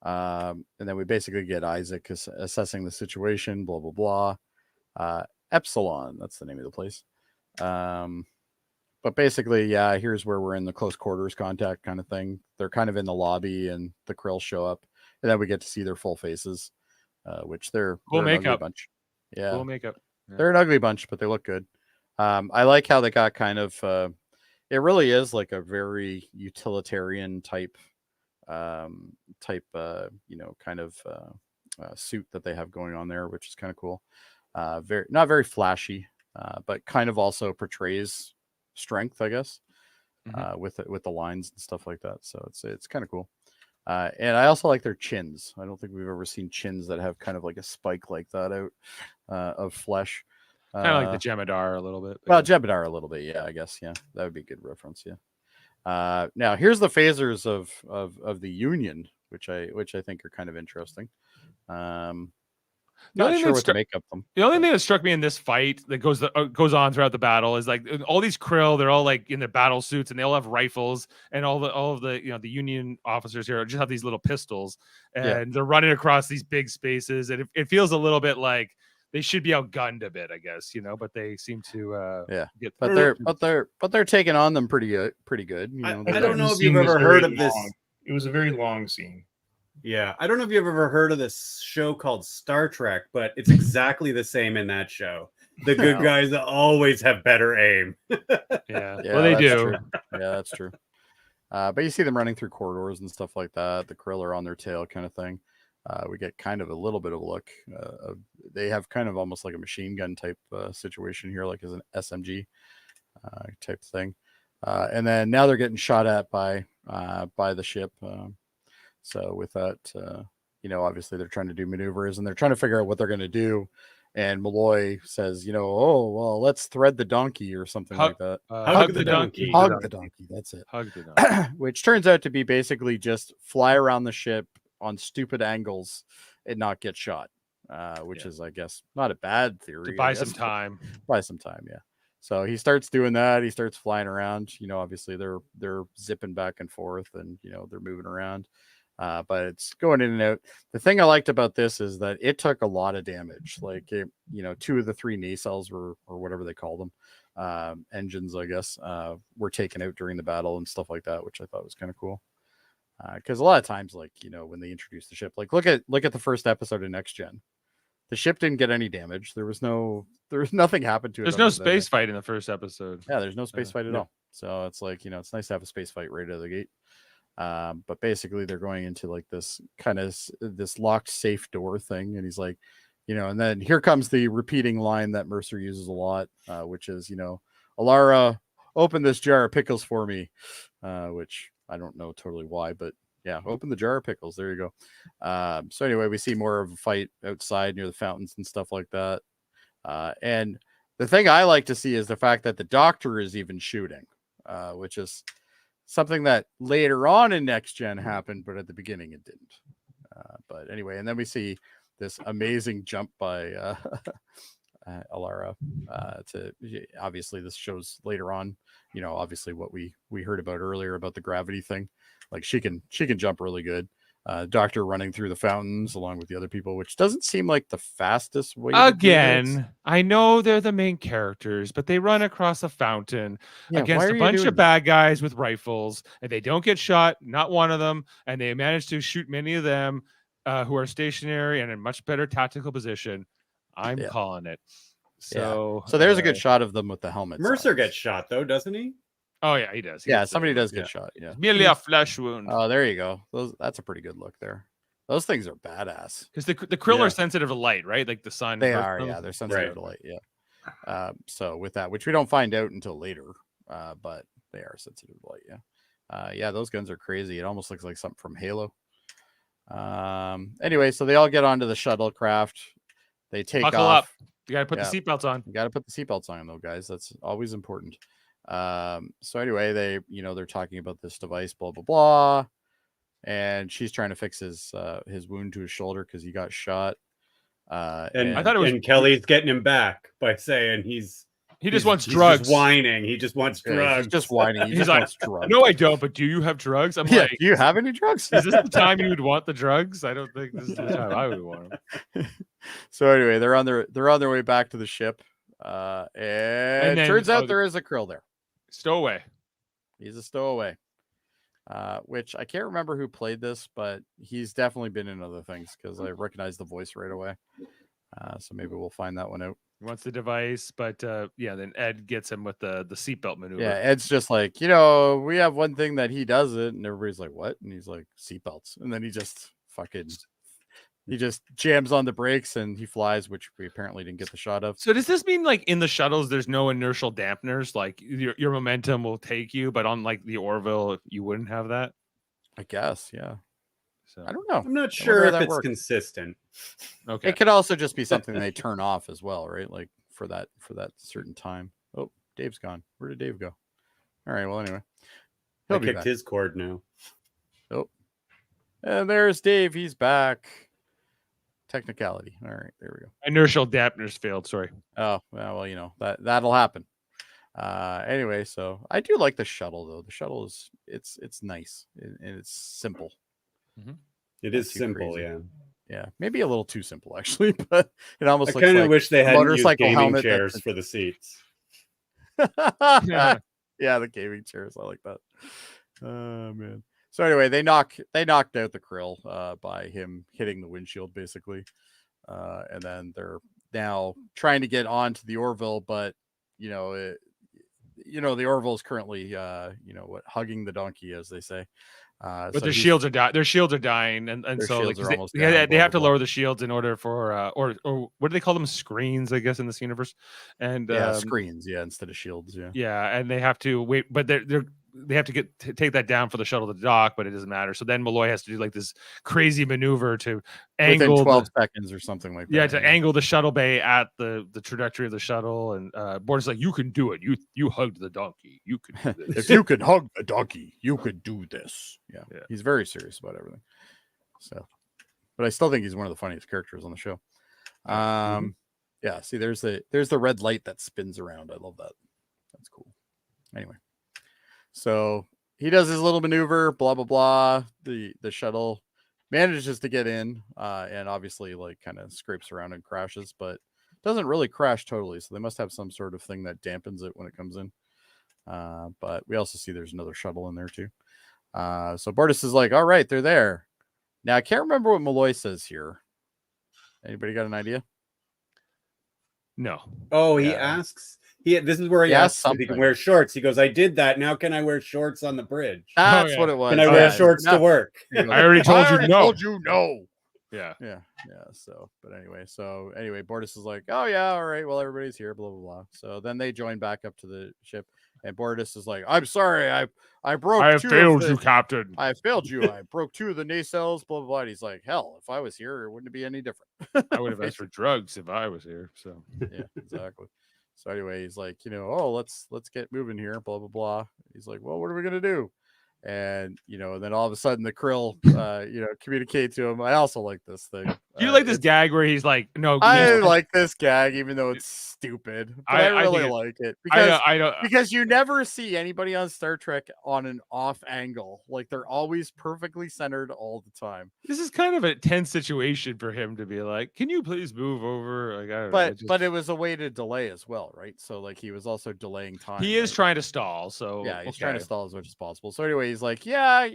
And then we basically get Isaac assessing the situation, blah blah blah. Epsilon, that's the name of the place. But basically, yeah, here's where we're in the close quarters contact kind of thing. They're kind of in the lobby, and the Krill show up, and then we get to see their full faces, which they're cool makeup. An ugly bunch. Yeah, cool makeup. Yeah. They're an ugly bunch, but they look good. I like how they got kind of. It really is like a very utilitarian type, suit that they have going on there, which is kind of cool. Not very flashy, but kind of also portrays strength, I guess, with the lines and stuff like that. So it's kind of cool. And I also like their chins. I don't think we've ever seen chins that have kind of like a spike like that out of flesh. Kind of like the Jem'Hadar a little bit. Well, Jem'Hadar a little bit, yeah, I guess, yeah, that would be a good reference, yeah. Now here's the phasers of the Union, which I think are kind of interesting. Not sure what to make of them. The only thing that struck me in this fight that goes on throughout the battle is like all these Krill, they're all like in their battle suits, and they all have rifles, and all of the the Union officers here just have these little pistols, and they're running across these big spaces, and it feels a little bit like they should be outgunned a bit, I guess, but they seem to get. But they're taking on them pretty good. I don't know if you've ever heard of this. It was a very long scene. Yeah, I don't know if you've ever heard of this show called Star Trek, but it's exactly the same in that show. The good guys always have better aim. Yeah, well, they do. True. Yeah, that's true. But you see them running through corridors and stuff like that. The Krill are on their tail, kind of thing. We get kind of a little bit of a look. They have kind of almost like a machine gun type situation here, like as an SMG type thing. And then now they're getting shot at by the ship. So with that, obviously they're trying to do maneuvers, and they're trying to figure out what they're going to do. And Malloy says, oh, well, let's thread the donkey or something like that. Hug the donkey. Hug the donkey. That's it. Hug the donkey. Which turns out to be basically just fly around the ship on stupid angles and not get shot, which is, I guess, not a bad theory. To buy some time. Buy some time, yeah. So he starts doing that. He starts flying around. Obviously they're zipping back and forth, and they're moving around. But it's going in and out. The thing I liked about this is that it took a lot of damage. Like, 2 of the 3 nacelles or whatever they call them, engines, I guess, were taken out during the battle and stuff like that, which I thought was kind of cool. Because a lot of times, like, when they introduce the ship, like look at the first episode of Next Gen. The ship didn't get any damage. There was nothing happened to it. There's no space fight in the first episode. Yeah, there's no space fight at all. So it's like, it's nice to have a space fight right out of the gate. But basically they're going into like this kind of this locked safe door thing, and he's like, and then here comes the repeating line that Mercer uses a lot, which is, Alara, open this jar of pickles for me, which I don't know totally why, but Yeah, open the jar of pickles. There you go. So anyway, we see more of a fight outside near the fountains and stuff like that. And the thing I like to see is the fact that the doctor is even shooting, which is something that later on in Next Gen happened, but at the beginning it didn't. But anyway, and then we see this amazing jump by Alara. Obviously this shows later on, obviously what we heard about earlier about the gravity thing. Like she can jump really good. Doctor running through the fountains along with the other people, which doesn't seem like the fastest way. Again, I know they're the main characters, but they run across a fountain against a bunch of bad guys with rifles, and they don't get shot, not one of them, and they manage to shoot many of them who are stationary and in much better tactical position. I'm calling it. So there's a good shot of them with the helmets. Mercer gets shot though, doesn't he? Oh yeah, he does. Somebody does get shot. Yeah, merely a flesh wound. Oh, there you go. That's a pretty good look there. Those things are badass. Because the krill are sensitive to light, right? Like the sun. They are. Yeah, they're sensitive to light. Yeah. So with that, which we don't find out until later, but they are sensitive to light. Yeah. Those guns are crazy. It almost looks like something from Halo. Anyway, so they all get onto the shuttlecraft. They take Buckle off. Up. You gotta put the seatbelts on. You gotta put the seatbelts on, though, guys. That's always important. So anyway, they're talking about this device, blah blah blah, and she's trying to fix his wound to his shoulder because he got shot. And I thought it was Kelly's getting him back by saying he just wants drugs. Just whining. He just wants drugs. He's just whining. He's like, drugs. No, I don't. But do you have drugs? I'm like, do you have any drugs? Is this the time you would want the drugs? I don't think this is the time I would want them. So anyway, they're on their way back to the ship, and it turns out there is a krill there. Stowaway. He's a stowaway. Which I can't remember who played this, but he's definitely been in other things because I recognize the voice right away. So maybe we'll find that one out. He wants the device, but then Ed gets him with the seatbelt maneuver. Yeah, Ed's just like, we have one thing that he doesn't, and everybody's like, what? And he's like, seatbelts. And then he just jams on the brakes and he flies, which we apparently didn't get the shot of. So does this mean like in the shuttles there's no inertial dampeners? Like your momentum will take you, but on like the Orville you wouldn't have that? I guess, yeah. So I don't know. I'm not sure if it's consistent. Okay. It could also just be something they turn off as well, right? Like for that certain time. Oh, Dave's gone. Where did Dave go? All right, well anyway. I kicked his cord now. Oh. And there's Dave. He's back. Technicality. All right, there we go. Inertial dampeners failed. Sorry. Oh well, that'll happen. Anyway, so I do like the shuttle though. The shuttle is it's nice and it's simple. Mm-hmm. It is simple, crazy. Yeah. Maybe a little too simple actually, but it almost. I kind of wish they had motorcycle gaming chairs for the seats. Yeah, the gaming chairs. I like that. Oh man. So anyway, they knocked out the krill by him hitting the windshield, basically, and then they're now trying to get onto the Orville, but the Orville is currently hugging the donkey, as they say. But so their shields are dying, and so like, they have to lower the shields in order for or what do they call them, screens, I guess, in this universe, and screens, instead of shields, and they have to wait, but they have to take that down for the shuttle to dock, but it doesn't matter. So then Malloy has to do like this crazy maneuver to angle within 12 seconds or something like that. Yeah, to angle the shuttle bay at the trajectory of the shuttle. And Border's like, you can do it. You hugged the donkey. You could do this. If you could hug the donkey, you could do this. Yeah. He's very serious about everything. So, but I still think he's one of the funniest characters on the show. Yeah. See, there's the red light that spins around. I love that. That's cool. Anyway. So he does his little maneuver, blah, blah, blah. The shuttle manages to get in and obviously like kind of scrapes around and crashes, but doesn't really crash totally. So they must have some sort of thing that dampens it when it comes in. But we also see there's another shuttle in there too. So Bortus is like, all right, they're there. Now I can't remember what Malloy says here. Anybody got an idea? No. Oh, he asks. This is where he asks if he can wear shorts. He goes, I did that. Now can I wear shorts on the bridge? That's what it was. Can I wear shorts to work? I already told you no. Told you no. Yeah. So, but anyway, Bortus is like, oh yeah, all right. Well, everybody's here, blah, blah, blah. So then they join back up to the ship And Bortus is like, I'm sorry, I broke I have two failed of you, the, Captain. I failed you. I broke 2 of the nacelles, blah blah blah. And he's like, hell, if I was here, it wouldn't be any different. I would have asked for drugs if I was here. So Yeah, exactly. So anyway, he's like, oh, let's get moving here, blah blah blah. He's like, well, what are we gonna do? And then all of a sudden the Krill communicate to him. I also like this thing. do you like this gag where he's like, no, I like this gag, even though it's stupid. But I really like it because I don't because you never see anybody on Star Trek on an off angle. Like they're always perfectly centered all the time. this is kind of a tense situation for him to be like, can you please move over? Like, I don't know. But it was a way to delay as well, right? So like he was also delaying time. He is right? trying to stall. So Yeah, he's trying to stall as much as possible. So anyway, he's like, yeah, I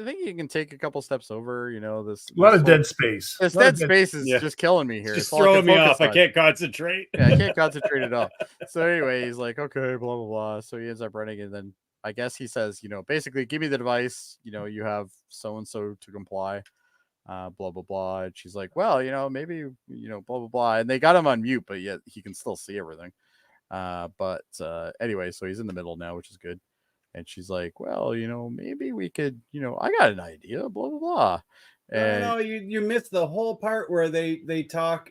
think you can take a couple steps over. This A lot of whole- dead space. This A lot of dead space is yeah. just killing me here. Just It's all I throwing can me focus off. I on. can't concentrate. Yeah, I can't concentrate at all. So anyway, he's like, okay, blah blah blah. So he ends up running, and then I guess he says, basically, give me the device. You have so and so to comply. Blah blah blah. And she's like, well, maybe blah blah blah. And they got him on mute, but yet he can still see everything. But anyway, so he's in the middle now, which is good. And she's like, well, maybe we could, I got an idea. Blah blah blah. And No, you missed the whole part where they talk.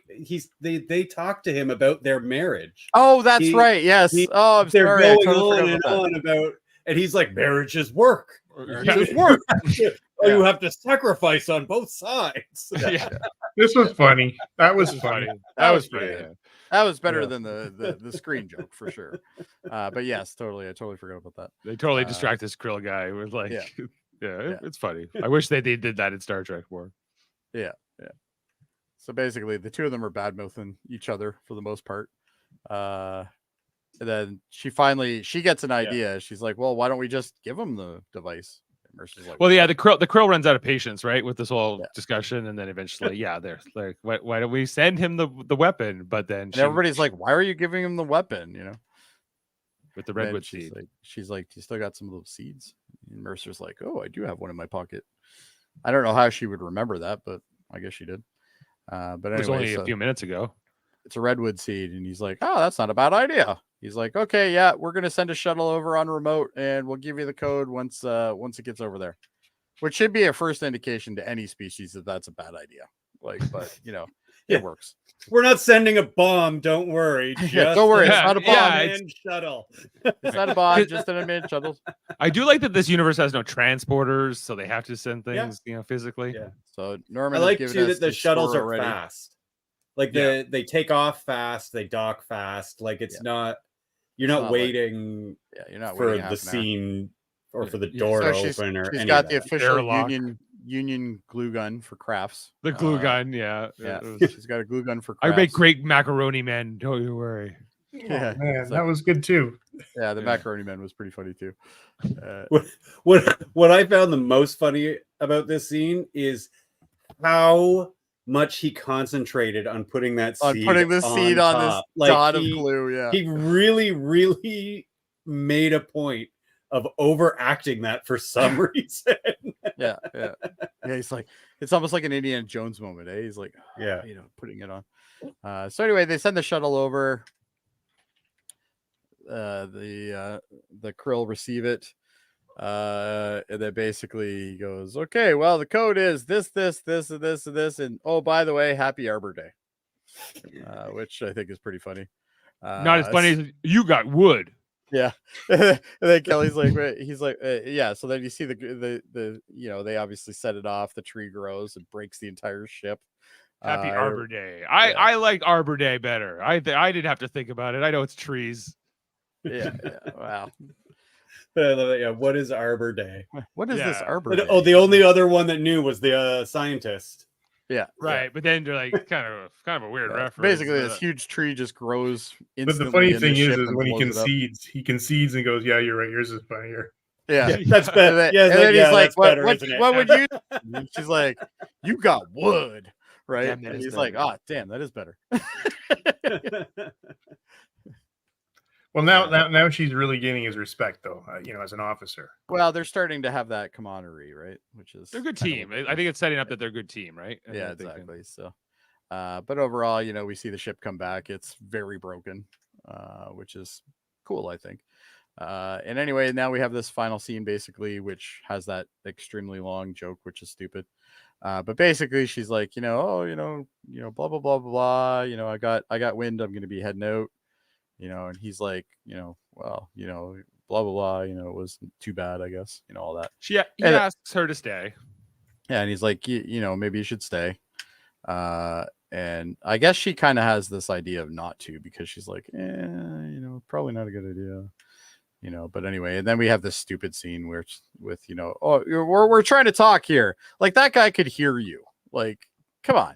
They talk to him about their marriage. oh, that's He- right. Yes. he- Oh, I'm They're sorry. I going totally on forgot and about that. on about, and he's like, marriage is work. Yeah. Marriage is work. Oh, you have to sacrifice on both sides. Yeah, This was funny. That was funny. That was pretty funny. good. That was better Yeah. than the screen joke for sure. But yes, totally. I totally forgot about that. They totally Uh, distract this Krill guy with like, yeah. yeah, it's funny. I wish they did that in Star Trek more. So basically, the two of them are bad mouthing each other for the most part. And then she gets an idea. She's like, "Well, why don't we just give him the device?" And Mercer's like, Well, yeah, the Krill runs out of patience, right, with this whole Yeah. discussion, and then eventually, they're like, why don't we send him the weapon? But then and everybody's like, "Why are you giving him the weapon?" with the And then redwood she's seed. like, "Do you still got some of those seeds?" And Mercer's like, "Oh, I do have one in my pocket." I don't know how she would remember that, but I guess she did. But It was anyway, only a few minutes ago. it's a redwood seed, and he's like, "Oh, that's not a bad idea." He's like, "Okay, yeah, we're gonna send a shuttle over on remote, and we'll give you the code once it gets over there," which should be a first indication to any species that that's a bad idea. But Yeah. it works. We're not sending a bomb. Don't worry. Yeah, don't worry, it's a not a bomb, unmanned shuttle. It's not a bond, just an unmanned shuttle. I do like that this universe has no transporters, so they have to send Yeah. things, physically. Yeah. So Norman, I like has too given us that the shuttles score are already. fast. Like Yeah. they take off fast, they dock fast. Like it's not you're not not like- waiting Yeah, you're not for waiting the half an hour. scene or for the Yeah. door So to she's open or she's any got of the that. official Airlock. union glue gun for crafts. The glue Uh, gun, yeah. Yeah, It was- she's got a glue gun for I crafts. make great macaroni men. Don't you worry. Yeah, Man, so- that was good too. yeah. The Yeah. macaroni man was pretty funny too. What I found the most funny about this scene is how much he concentrated on putting that On seed putting the seed on this top. Like, dot of he- glue. Yeah, He really made a point of overacting that for some reason. yeah. He's like, it's almost like an Indiana Jones moment. He's like, Yeah. putting it on. So anyway, they send the shuttle over. The Krill receive it. And then basically he goes, okay, well, the code is this, and oh, by the way, happy Arbor Day. Which I think is pretty funny. Not as funny as you got wood. Yeah. And then Kelly's like, wait, he's like, yeah. So then you see the they obviously set it off. The tree grows and breaks the entire ship. Happy Uh, Arbor Day. yeah. I like Arbor Day better. I didn't have to think about it. I know it's trees. Yeah. Wow. I love it. Yeah. What is Arbor Day? What is this Yeah. Arbor Day? Oh, the only other one that knew was the scientist. Yeah. Right. But then they're like kind of a weird Yeah. reference. Basically, but- this huge tree just grows But instantly. the funny in thing ship is and when he blows it up. concedes and goes, "Yeah, you're right. Yours is funnier." Yeah. That's And better. then, Yeah, and then he's like, that's better, what isn't it? would you? And she's like, you got wood, right? Damn, that And is he's like, better. oh, damn, that is better. Well, now she's really gaining his respect, though. As an officer. Well, they're starting to have that camaraderie, right? Which is They're a good kind of team. what- I think it's setting up that they're a good team, right? And Yeah, that they can- exactly. So, but overall, we see the ship come back. It's very broken, which is cool, I think. And anyway, now we have this final scene basically, which has that extremely long joke, which is stupid. But basically, she's like, blah blah blah blah blah. I got wind. I'm going to be heading out. And he's like, well, blah blah blah. It wasn't too bad, I guess. All that. He asks her to stay. Yeah, and he's like, maybe you should stay. And I guess she kind of has this idea of not to, because she's like, probably not a good idea. But anyway, and then we have this stupid scene where it's with, oh, we're trying to talk here. Like, that guy could hear you. Like, come on.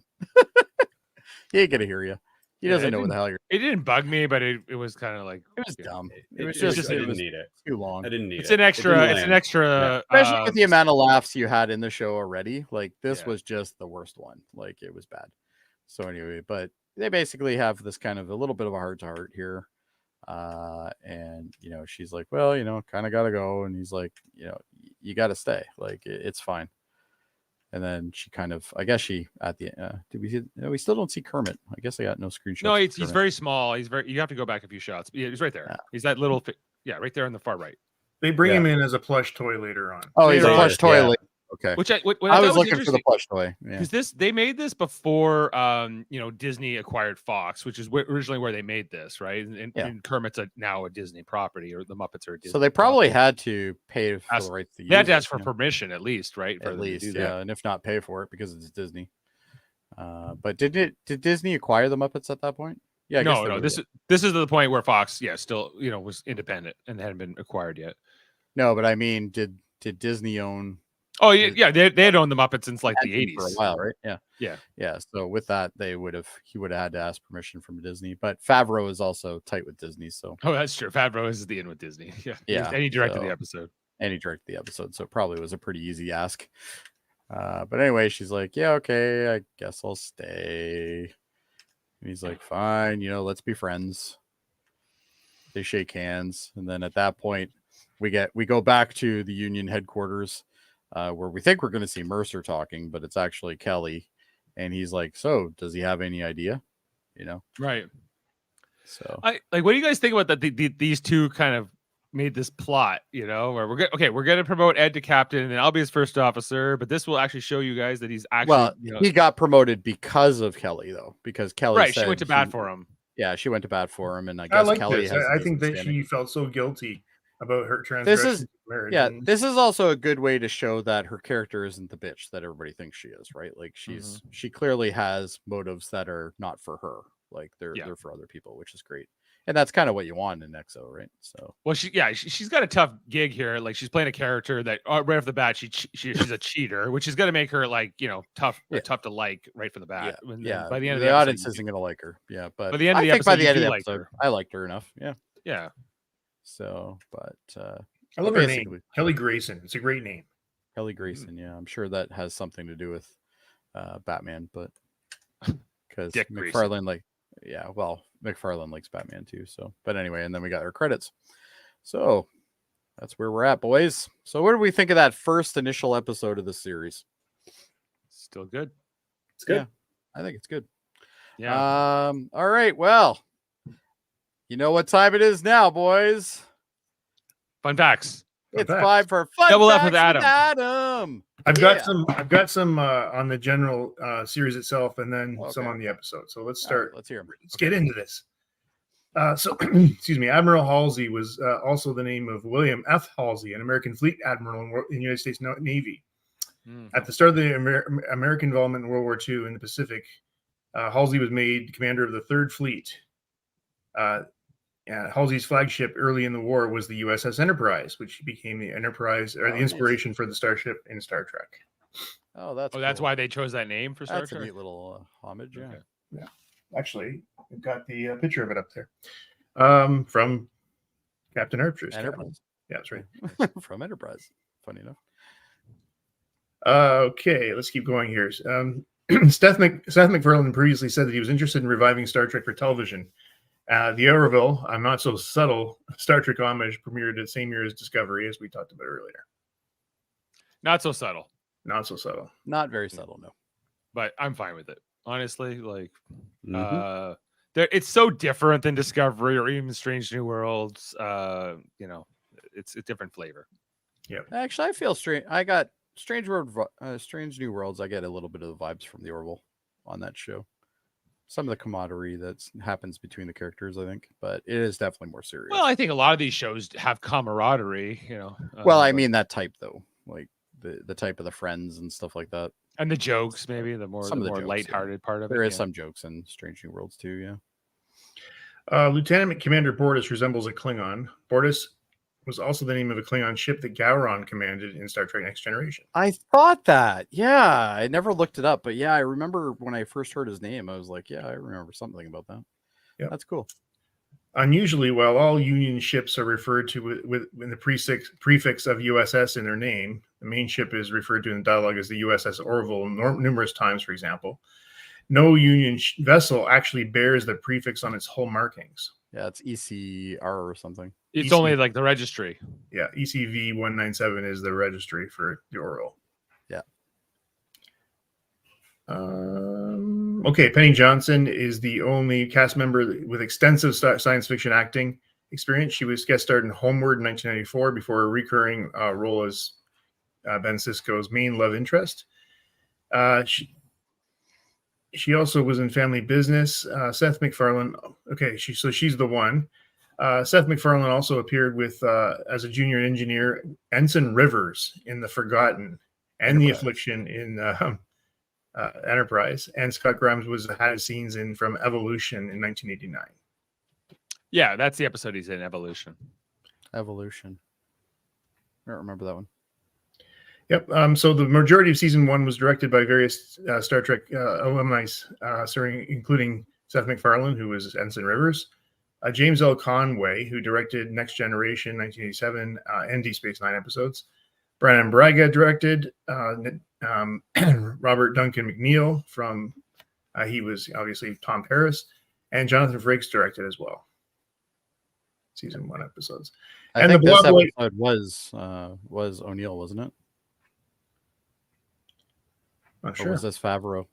He ain't gonna hear you. He doesn't know what the hell you're. It didn't bug me, but it was kind of like, it was dumb. It was just I didn't need it. Too long. I didn't need it. It's an extra. Especially with the amount of laughs you had in the show already. Like, this was just the worst one. Like, it was bad. So anyway, but they basically have this kind of a little bit of a heart to heart here. And she's like, well, kind of gotta go, and he's like, you gotta stay, like it's fine. And then she kind of, I guess she at the we still don't see Kermit. I guess I got no screenshots. No, he's very small. You have to go back a few shots. Yeah, he's right there. Yeah. He's that little right there on the far right. They bring him in as a plush toy later on. Oh, he's a plush toy. Yeah. Okay. Which I was looking for the plush toy. Because they made this before Disney acquired Fox, which is originally where they made this, right? And Kermit's now a Disney property, or the Muppets are a Disney. So they probably had to pay for the rights to use they had to it, ask for permission at least, right? At least, yeah, and if not, pay for it because it's Disney. But did Disney acquire the Muppets at that point? Yeah, I no. This is the point where Fox, still was independent and hadn't been acquired yet. No, but I mean, did Disney own? Oh yeah, they had owned the Muppets since like the 80s for a while, right? Yeah. So with that, he would have had to ask permission from Disney. But Favreau is also tight with Disney, so. Oh, that's true. Favreau is the in with Disney. Yeah. And he directed the episode. So it probably was a pretty easy ask. But anyway, she's like, yeah, okay, I guess I'll stay. And he's like, fine, let's be friends. They shake hands, and then at that point, we go back to the Union headquarters. Where we think we're going to see Mercer talking, but it's actually Kelly, and he's like, so does he have any idea? Right. So what do you guys think about that? These two kind of made this plot, where we're going to promote Ed to captain, and then I'll be his first officer, but this will actually show you guys that he's actually, he got promoted because of Kelly, though, because Kelly she went to bat for him. Yeah, she went to bat for him, and I guess Kelly has. I think that she felt so guilty about her transgression. This is also a good way to show that her character isn't the bitch that everybody thinks she is, right? Like she clearly has motives that are not for her, like they're for other people, which is great. And that's kind of what you want in EXO, right? So she's got a tough gig here. Like, she's playing a character that right off the bat she's a cheater, which is going to make her tough to like right from the bat. Yeah. By the end of the the audience episode, isn't going to like her. Yeah, but by the end of the episode, I liked her enough. Yeah. Yeah. So, but I love her name, Kelly Grayson. It's a great name. Kelly Grayson. Yeah, I'm sure that has something to do with Batman, but because McFarlane McFarlane likes Batman too. So, but anyway, and then we got our credits. So that's where we're at, boys. So what do we think of that first initial episode of the series? Still good. It's good. Yeah, I think it's good. Yeah. All right. Well, you know what time it is now, boys. Fun facts. It's time for fun Double facts F with Adam. I've got some on the general series itself, and then some on the episode. So let's start. Right, let's hear them. Let's get into this. So, excuse me. Admiral Halsey was also the name of William F. Halsey, an American fleet admiral in the United States Navy. At the start of the American involvement in World War II in the Pacific, Halsey was made commander of the Third Fleet. Halsey's flagship early in the war was the USS Enterprise, which became the Enterprise or the inspiration for the starship in Star Trek. Oh, that's that's why they chose that name for Star Trek. That's a neat little homage. Yeah. Okay. Yeah. Actually, I've got the picture of it up there. From Captain Archer's Enterprise. Yeah, that's right. From Enterprise. Funny enough. Okay, let's keep going here. Seth MacFarlane previously said that he was interested in reviving Star Trek for television. The Orville, a not so subtle Star Trek homage, premiered the same year as Discovery, as we talked about earlier. Not so subtle. Not so subtle. Not very subtle, no. But I'm fine with it. Honestly, It's so different than Discovery or even Strange New Worlds. It's a different flavor. Actually, I feel strange. I got Strange New Worlds. I get a little bit of the vibes from the Orville on that show. Some of the camaraderie that happens between the characters, I think, but it is definitely more serious. Well, I think a lot of these shows have camaraderie, well, I mean that type though, like the type of the friends and stuff like that, and the jokes, maybe the more jokes, lighthearted part of it. There is some jokes in Strange New Worlds too, yeah. Lieutenant Commander Bortus resembles a Klingon. Bortus was also the name of a Klingon ship that Gowron commanded in Star Trek Next Generation. I thought that. Yeah, I never looked it up, but yeah, I remember when I first heard his name, I was like, yeah, I remember something about that. Yeah, that's cool. Unusually, while all Union ships are referred to with the prefix of USS in their name, the main ship is referred to in the dialogue as the USS Orville numerous times, for example. No Union vessel actually bears the prefix on its hull markings. Yeah, it's ECR or something. It's only like the registry. Yeah, ECV 197 is the registry for the Orville. Yeah. Okay, Penny Johnson is the only cast member with extensive science fiction acting experience. She was guest starred in Homeward in 1994 before a recurring role as Ben Sisko's main love interest. She also was in Family Business. Seth MacFarlane. Okay, she's the one. Seth MacFarlane also appeared with as a junior engineer, Ensign Rivers in The Forgotten and The Affliction in Enterprise, and Scott Grimes had scenes from Evolution in 1989. Yeah, that's the episode he's in, Evolution. I don't remember that one. Yep. So the majority of season 1 was directed by various Star Trek alumni, including Seth MacFarlane, who was Ensign Rivers, James L. Conway, who directed Next Generation 1987 and Deep Space Nine episodes. Brandon Braga directed. Robert Duncan McNeil he was obviously Tom Paris, and Jonathan Frakes directed as well. Season 1 episodes. I think this episode was O'Neill, wasn't it? Not sure. Or was this Favreau?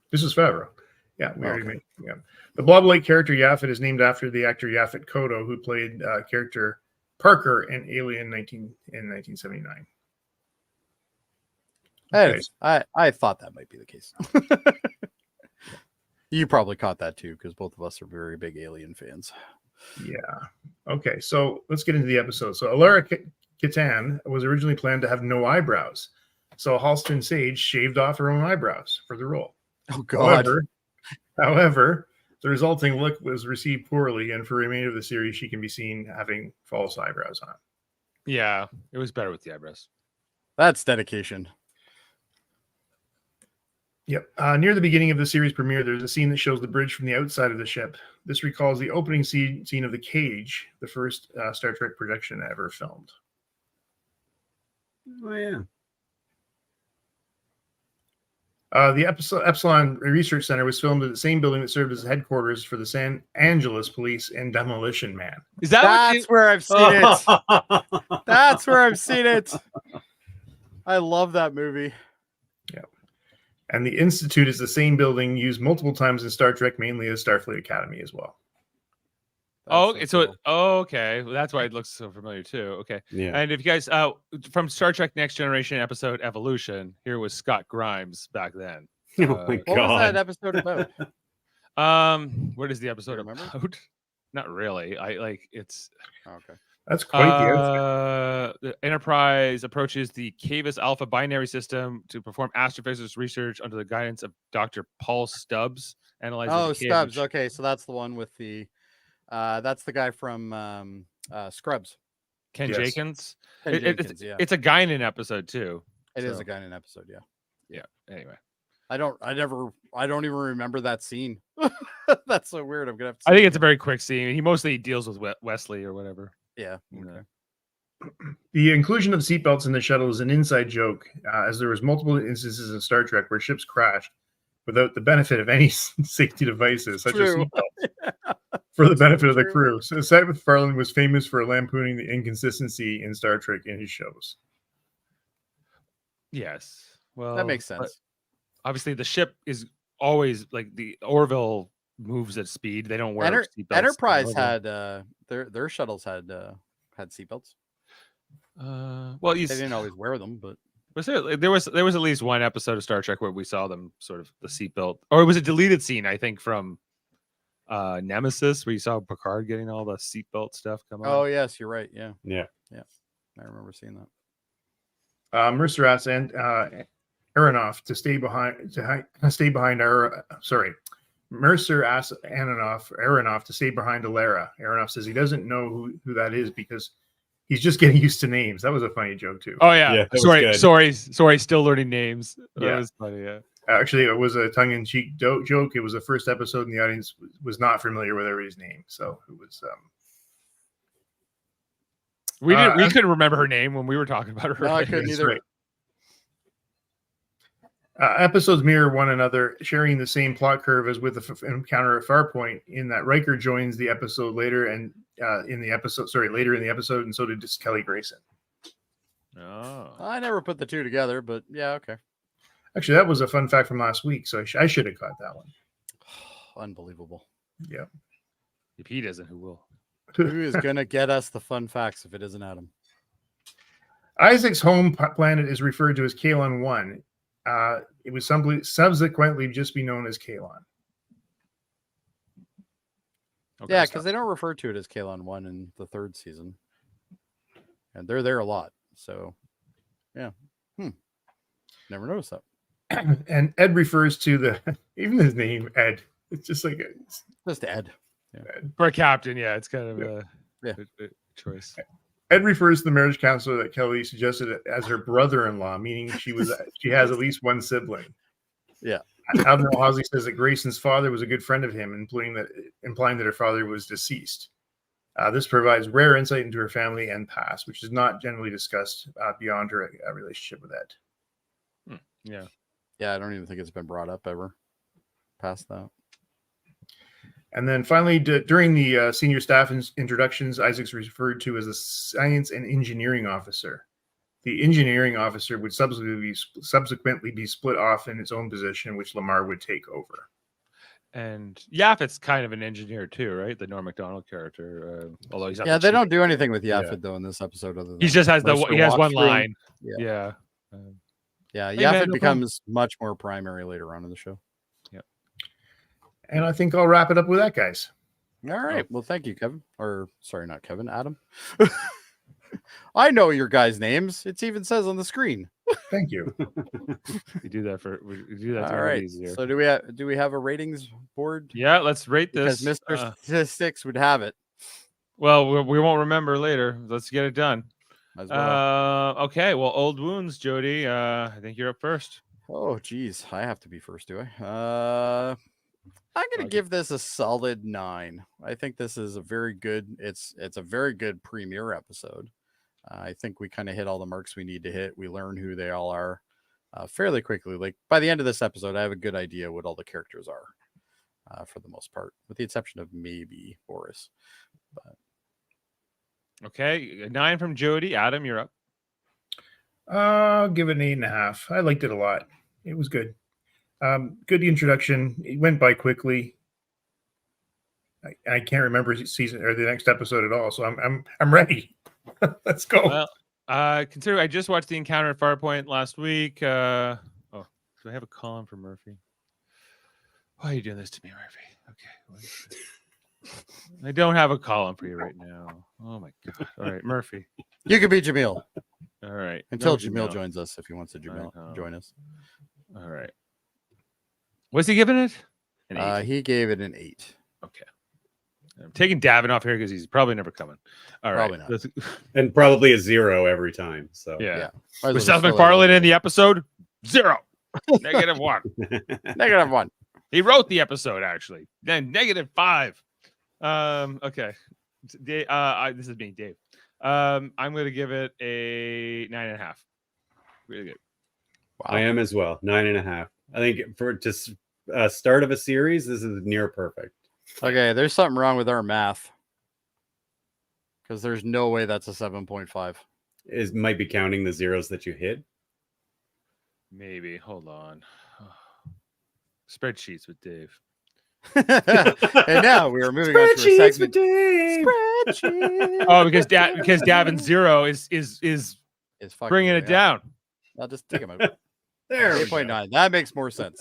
This is Favreau. Yeah, we already made. Yeah, the Blob Lake character Yaphet is named after the actor Yaphet Kotto, who played character Parker in Alien in 1979. Okay. I thought that might be the case. You probably caught that too, because both of us are very big Alien fans. Yeah. Okay, so let's get into the episode. So Alara Kitan was originally planned to have no eyebrows. So Halston Sage shaved off her own eyebrows for the role. Oh, God. However, the resulting look was received poorly, and for the remainder of the series, she can be seen having false eyebrows on. Yeah, it was better with the eyebrows. That's dedication. Yep. Near the beginning of the series premiere, there's a scene that shows the bridge from the outside of the ship. This recalls the opening scene of The Cage, the first Star Trek production ever filmed. Oh, yeah. The Epsilon Research Center was filmed at the same building that served as headquarters for the San Angeles Police and Demolition Man. That's where I've seen it. That's where I've seen it. I love that movie. Yeah. And the Institute is the same building used multiple times in Star Trek, mainly as Starfleet Academy as well. Okay. Well, that's why it looks so familiar too. Okay. Yeah. And if you guys from Star Trek Next Generation episode Evolution, here was Scott Grimes back then. Oh my God. What was that episode about? What is the episode about? Not really. It's okay. That's quite the outfit. The Enterprise approaches the Cavis Alpha binary system to perform astrophysics research under the guidance of Dr. Paul Stubbs. Stubbs. Okay, so that's the one with the that's the guy from Scrubs. Ken Yes. Jenkins. Jenkins, yeah. It's a Guinan episode too. It is a Guinan episode, yeah. Yeah. Anyway. I don't even remember that scene. That's so weird. I'm gonna have to I think it's a very quick scene. He mostly deals with Wesley or whatever. Yeah. Okay. The inclusion of seatbelts in the shuttle is an inside joke, as there was multiple instances in Star Trek where ships crashed without the benefit of any safety devices, such as seatbelts, for the benefit of the crew. So Seth MacFarlane was famous for lampooning the inconsistency in Star Trek in his shows. Yes. Well, That makes sense. Obviously, the ship is always like the Orville moves at speed. They don't wear seatbelts. Enterprise had their shuttles had seatbelts. Well, they didn't always wear them, but there was at least one episode of Star Trek where we saw them sort of the seatbelt, or it was a deleted scene, I think, from Nemesis, where you saw Picard getting all the seatbelt stuff come on. Oh yes, you're right. Yeah. I remember seeing that. Mercer asked Aronoff to stay behind. Mercer asked Aronoff to stay behind Alara. Aronoff says he doesn't know who that is because he's just getting used to names. That was a funny joke too. Oh yeah. Sorry. Still learning names. That was funny. Yeah. Actually, it was a tongue-in-cheek joke. It was the first episode, and the audience was not familiar with everybody's name, so it was. We couldn't remember her name when we were talking about her. No, I couldn't either. Right. Episodes mirror one another, sharing the same plot curve as with the encounter at Farpoint, in that Riker joins the episode later and later in the episode, and so did Kelly Grayson. Oh, I never put the two together, but yeah, okay. Actually, that was a fun fact from last week, so I should have caught that one. Unbelievable. Yeah. If he doesn't, who will? Who is going to get us the fun facts if it isn't Adam? Isaac's home planet is referred to as Kalon 1. It was subsequently just be known as Kalon. Okay, yeah, because they don't refer to it as Kalon 1 in the third season. And they're there a lot. So, yeah. Never noticed that. And Ed refers to even his name, Ed. It's just like just Ed. Yeah. For a captain, yeah, it's kind of a choice. Ed refers to the marriage counselor that Kelly suggested as her brother-in-law, meaning she has at least one sibling. Yeah. Admiral Hawley says that Grayson's father was a good friend of him, implying that her father was deceased. This provides rare insight into her family and past, which is not generally discussed beyond her relationship with Ed. Yeah. Yeah, I don't even think it's been brought up ever past that. And then finally, during the senior staff introductions, Isaac's referred to as a science and engineering officer. The engineering officer would subsequently be split off in its own position, which Lamar would take over. And Yaphet's kind of an engineer too, right? The Norm Macdonald character. Although he's not they don't do anything with Yaphet though in this episode. Other than he just has he has one line. Yeah. Yaphet becomes much more primary later on in the show. Yeah. And I think I'll wrap it up with that, guys. All right. Well, thank you, Kevin. Or sorry, not Kevin, Adam. I know your guys' names. It even says on the screen. Thank you. we do that to all right. Easier. So do we have a ratings board? Yeah, let's rate this. Because Mr. Statistics would have it. Well, we won't remember later. Let's get it done. As well. Okay. Well, Old Wounds, Jody. I think you're up first. Oh, geez. I have to be first, do I? I'm going to give this a solid 9. I think this is a very good. It's a very good premiere episode. I think we kind of hit all the marks we need to hit. We learn who they all are fairly quickly. Like by the end of this episode, I have a good idea what all the characters are for the most part, with the exception of maybe Boris. But okay, 9 from Jody. Adam, you're up. I'll give it an 8.5. I liked it a lot. It was good. Good introduction. It went by quickly. I can't remember season or the next episode at all, so I'm ready. Let's go. Well, consider I just watched the encounter at Farpoint last week. Do I have a column for Murphy? Why are you doing this to me, Murphy? Okay. I don't have a column for you right now. Oh my god. All right, Murphy. You could be Jaemeel. All right. Until Jaemeel joins us, if he wants to join us. All right. What's he giving it? An 8. He gave it an 8. Okay. I'm taking Davin off here because he's probably never coming. All right. Probably not. And probably a 0 every time. So yeah. Was Seth MacFarlane in the episode? 0. -1. -1. He wrote the episode actually. Then -5. Okay. This is me, Dave. I'm going to give it a 9.5. Really good. Wow. I am as well. 9.5. I think for just start of a series, this is near perfect. Okay, there's something wrong with our math. Because there's no way that's a 7.5. It might be counting the zeros that you hit. Maybe. Hold on. Spreadsheets with Dave. And now we are moving on to a Spreadsheets for segment. Dave. Spreadsheet. Oh, because Davin Zero is It's fucking bringing it down. I'll just take him out. There we go. 8.9. That makes more sense.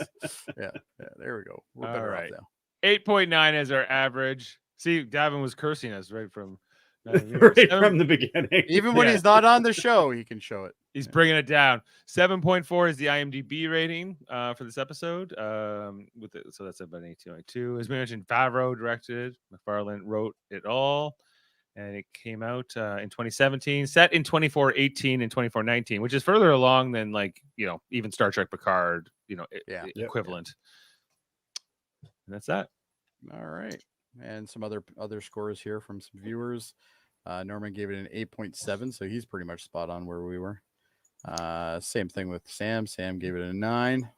Yeah, there we go. We're All better right. off now. 8.9 is our average. See, Davin was cursing us right from Right from the beginning. Even when Yeah. he's not on the show, he can show it. He's bringing it down. 7.4 is the IMDb rating for this episode. So that's about 18.2. As we mentioned, Favreau directed. McFarlane wrote it all. And it came out in 2017, set in 2418 and 2419, which is further along than even Star Trek Picard, equivalent. And that's that. All right. And some other scores here from some viewers. Norman gave it an 8.7, so he's pretty much spot on where we were. Same thing with Sam. Sam gave it a 9.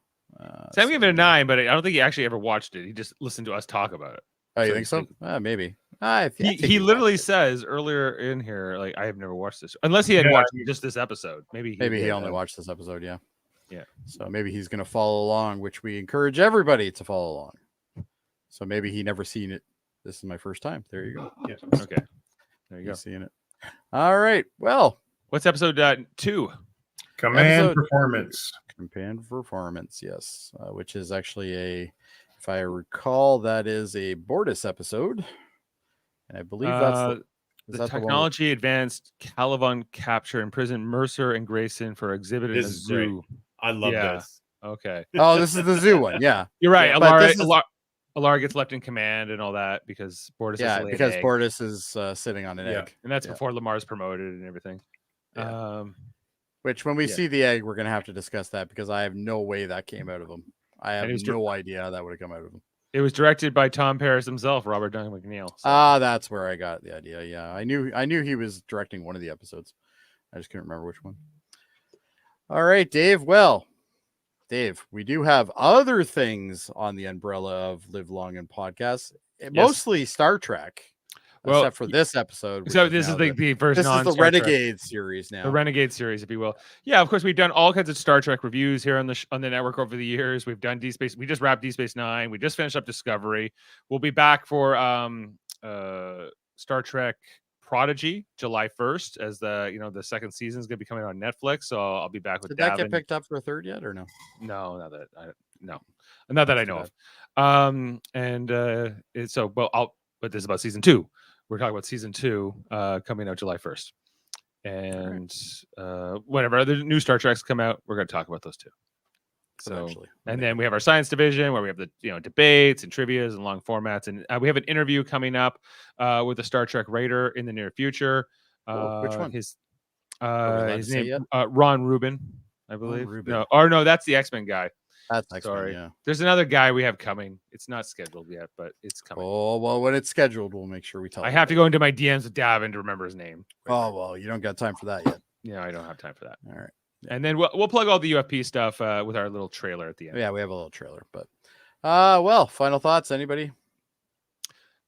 Sam gave it a 9, but I don't think he actually ever watched it. He just listened to us talk about it. Oh, you think so? Maybe. I think He literally says earlier in here, like, I have never watched this, unless he had watched just this episode. Maybe he only watched this episode. Yeah. Yeah. So maybe he's going to follow along, which we encourage everybody to follow along. So maybe he never seen it. This is my first time. There you go. Yeah. Okay. There you go. He's seeing it. All right. Well, What's episode 2? Command performance. Command performance, yes, which is actually if I recall, that is a Bortus episode, and I believe that's the technology advanced Caliban capture imprisoned Mercer and Grayson for exhibit in a This is great. zoo. I love Yeah. this. Okay, Oh, this is the zoo one. Yeah, you're right. Yeah, but this is- Alara gets left in command and all that because Bortus. yeah, has to lay an because egg. Bortus is sitting on an Yeah. egg. And that's Yeah. before Lamar's promoted and everything. Yeah. Which, when we see the egg, we're gonna have to discuss that because I have no way that came out of him. I have And he's no idea how that would have come out of him. It was directed by Tom Paris himself, Robert Downey McNeil. So. That's where I got the idea. Yeah, I knew he was directing one of the episodes. I just couldn't remember which one. All right, Dave. Well, Dave, we do have other things on the umbrella of Live Long and Podcasts, mostly Star Trek. Well, except for this episode. So this is the first. This is the non-Star Trek. Renegade series now. The Renegade series, if you will. Yeah, of course, we've done all kinds of Star Trek reviews here on the network over the years. We've done D Space. We just wrapped D Space Nine. We just finished up Discovery. We'll be back for Star Trek Prodigy July 1st, as the second season is going to be coming on Netflix. So I'll be back with. Did that Davin. get picked up for a third yet, or no? No, not that I know of. But this is about season 2. We're talking about season 2 coming out July 1st. And whenever other new Star Treks come out, we're going to talk about those too. So, Eventually. and then we have our science division where we have the debates and trivias and long formats, and we have an interview coming up with a Star Trek writer in the near future. Which one? His allowed his to say name Ron Rubin, I believe. Rubin. No, that's the X-Men guy. That's next Sorry. one, yeah. There's another guy we have coming. It's not scheduled yet, but it's coming. Oh, well, when it's scheduled, we'll make sure we tell I you. have to go into my DMs with Davin to remember his name. Oh, well, you don't got time for that yet. Yeah, I don't have time for that. All right. And then we'll plug all the UFP stuff with our little trailer at the end. Yeah, we have a little trailer, but well, final thoughts, anybody?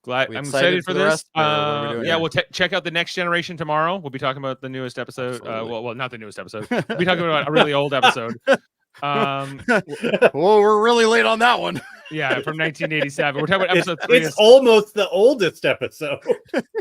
I'm excited excited for for the this. rest, or what are we doing Yeah, here? we'll check out the Next Generation tomorrow. We'll be talking about the newest episode. Absolutely. Well, not the newest episode. We'll be talking about a really old episode. Well, we're really late on that one. Yeah, from 1987. We're talking about episode 3. It's almost the oldest episode.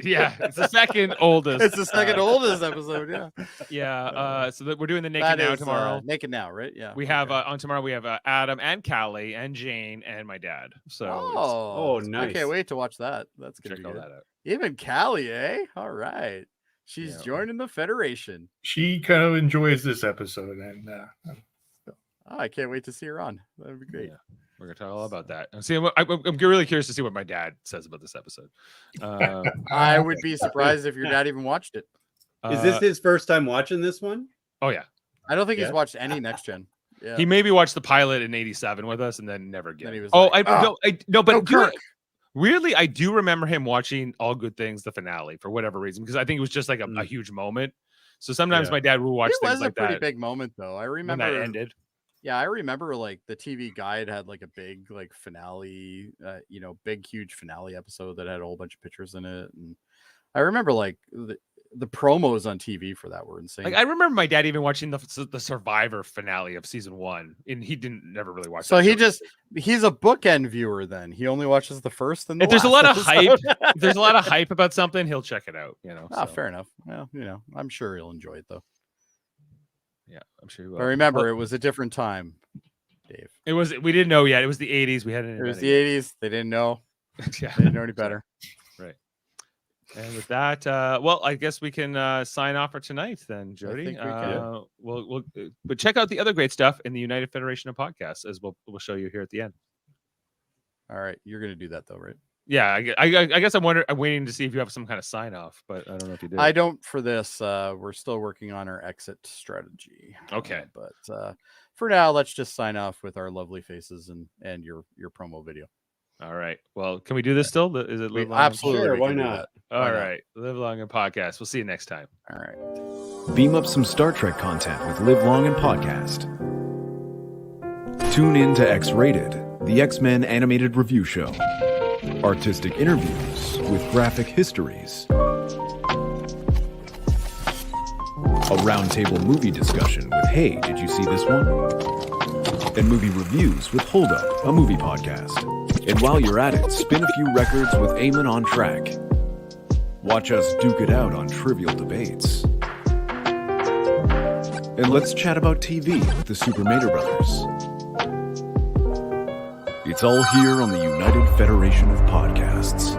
Yeah, it's the second oldest. It's the second oldest episode, yeah. Yeah, so that we're doing the Naked Now tomorrow. Naked Now, right? Yeah. We have on tomorrow. We have Adam and Callie and Jane and my dad. So Oh, nice. I can't wait to watch that. That's check gonna all be that good. out. Even Callie, eh? All right. She's Yeah. joining the Federation. She kind of enjoys this episode, and Oh, I can't wait to see her on. That would be great. Yeah. We're gonna talk all about that. I'm really curious to see what my dad says about this episode. I would be surprised if your dad even watched it. Is this his first time watching this one? Oh yeah, I don't think he's Yeah. watched any Next Gen. Yeah. he maybe watched the pilot in '87 with us and then never again. Then he was Oh, like, no, but no, Kirk. weirdly, I do remember him watching All Good Things, the finale, for whatever reason, because I think it was just like a huge moment. So sometimes Yeah. my dad will watch It things was a like pretty that big moment, though. I when remember that ended. Yeah, I remember like the TV Guide had like a big like finale, big huge finale episode that had a whole bunch of pictures in it, and I remember like the promos on TV for that were insane. Like I remember my dad even watching the Survivor finale of season 1, and he never really watch. So that he's a bookend viewer. Then he only watches the first and the if there's a last lot of episode. hype, if there's a lot of hype about something, he'll check it out. Fair enough. Well, I'm sure he'll enjoy it though. Yeah, I'm sure he will. But remember, it was a different time, Dave. We didn't know yet. It was the 80s. We hadn't. It was the 80s. They didn't know. Yeah. They didn't know any better. Right. And with that, well, I guess we can sign off for tonight then, Jody. think we can. But check out the other great stuff in the United Federation of Podcasts, as we'll show you here at the end. All right, you're gonna do that though, right? Yeah, I guess I'm waiting to see if you have some kind of sign off, but I don't know if you do. I don't for this. We're still working on our exit strategy. Okay. But for now, let's just sign off with our lovely faces and your promo video. All right. Well, can we do this still? Is it Live Long? Absolutely. Sure, we why can do not? that. All Why not? right. Live Long and Podcast. We'll see you next time. All right. Beam up some Star Trek content with Live Long and Podcast. Tune in to X-Rated, the X-Men animated review show. Artistic interviews with graphic histories. A roundtable movie discussion with Hey, did you see this one? And movie reviews with Hold Up, a movie podcast. And while you're at it, spin a few records with Eamon on Track. Watch us duke it out on trivial debates. And let's chat about TV with the Super Mater Brothers. It's all here on the United Federation of Podcasts.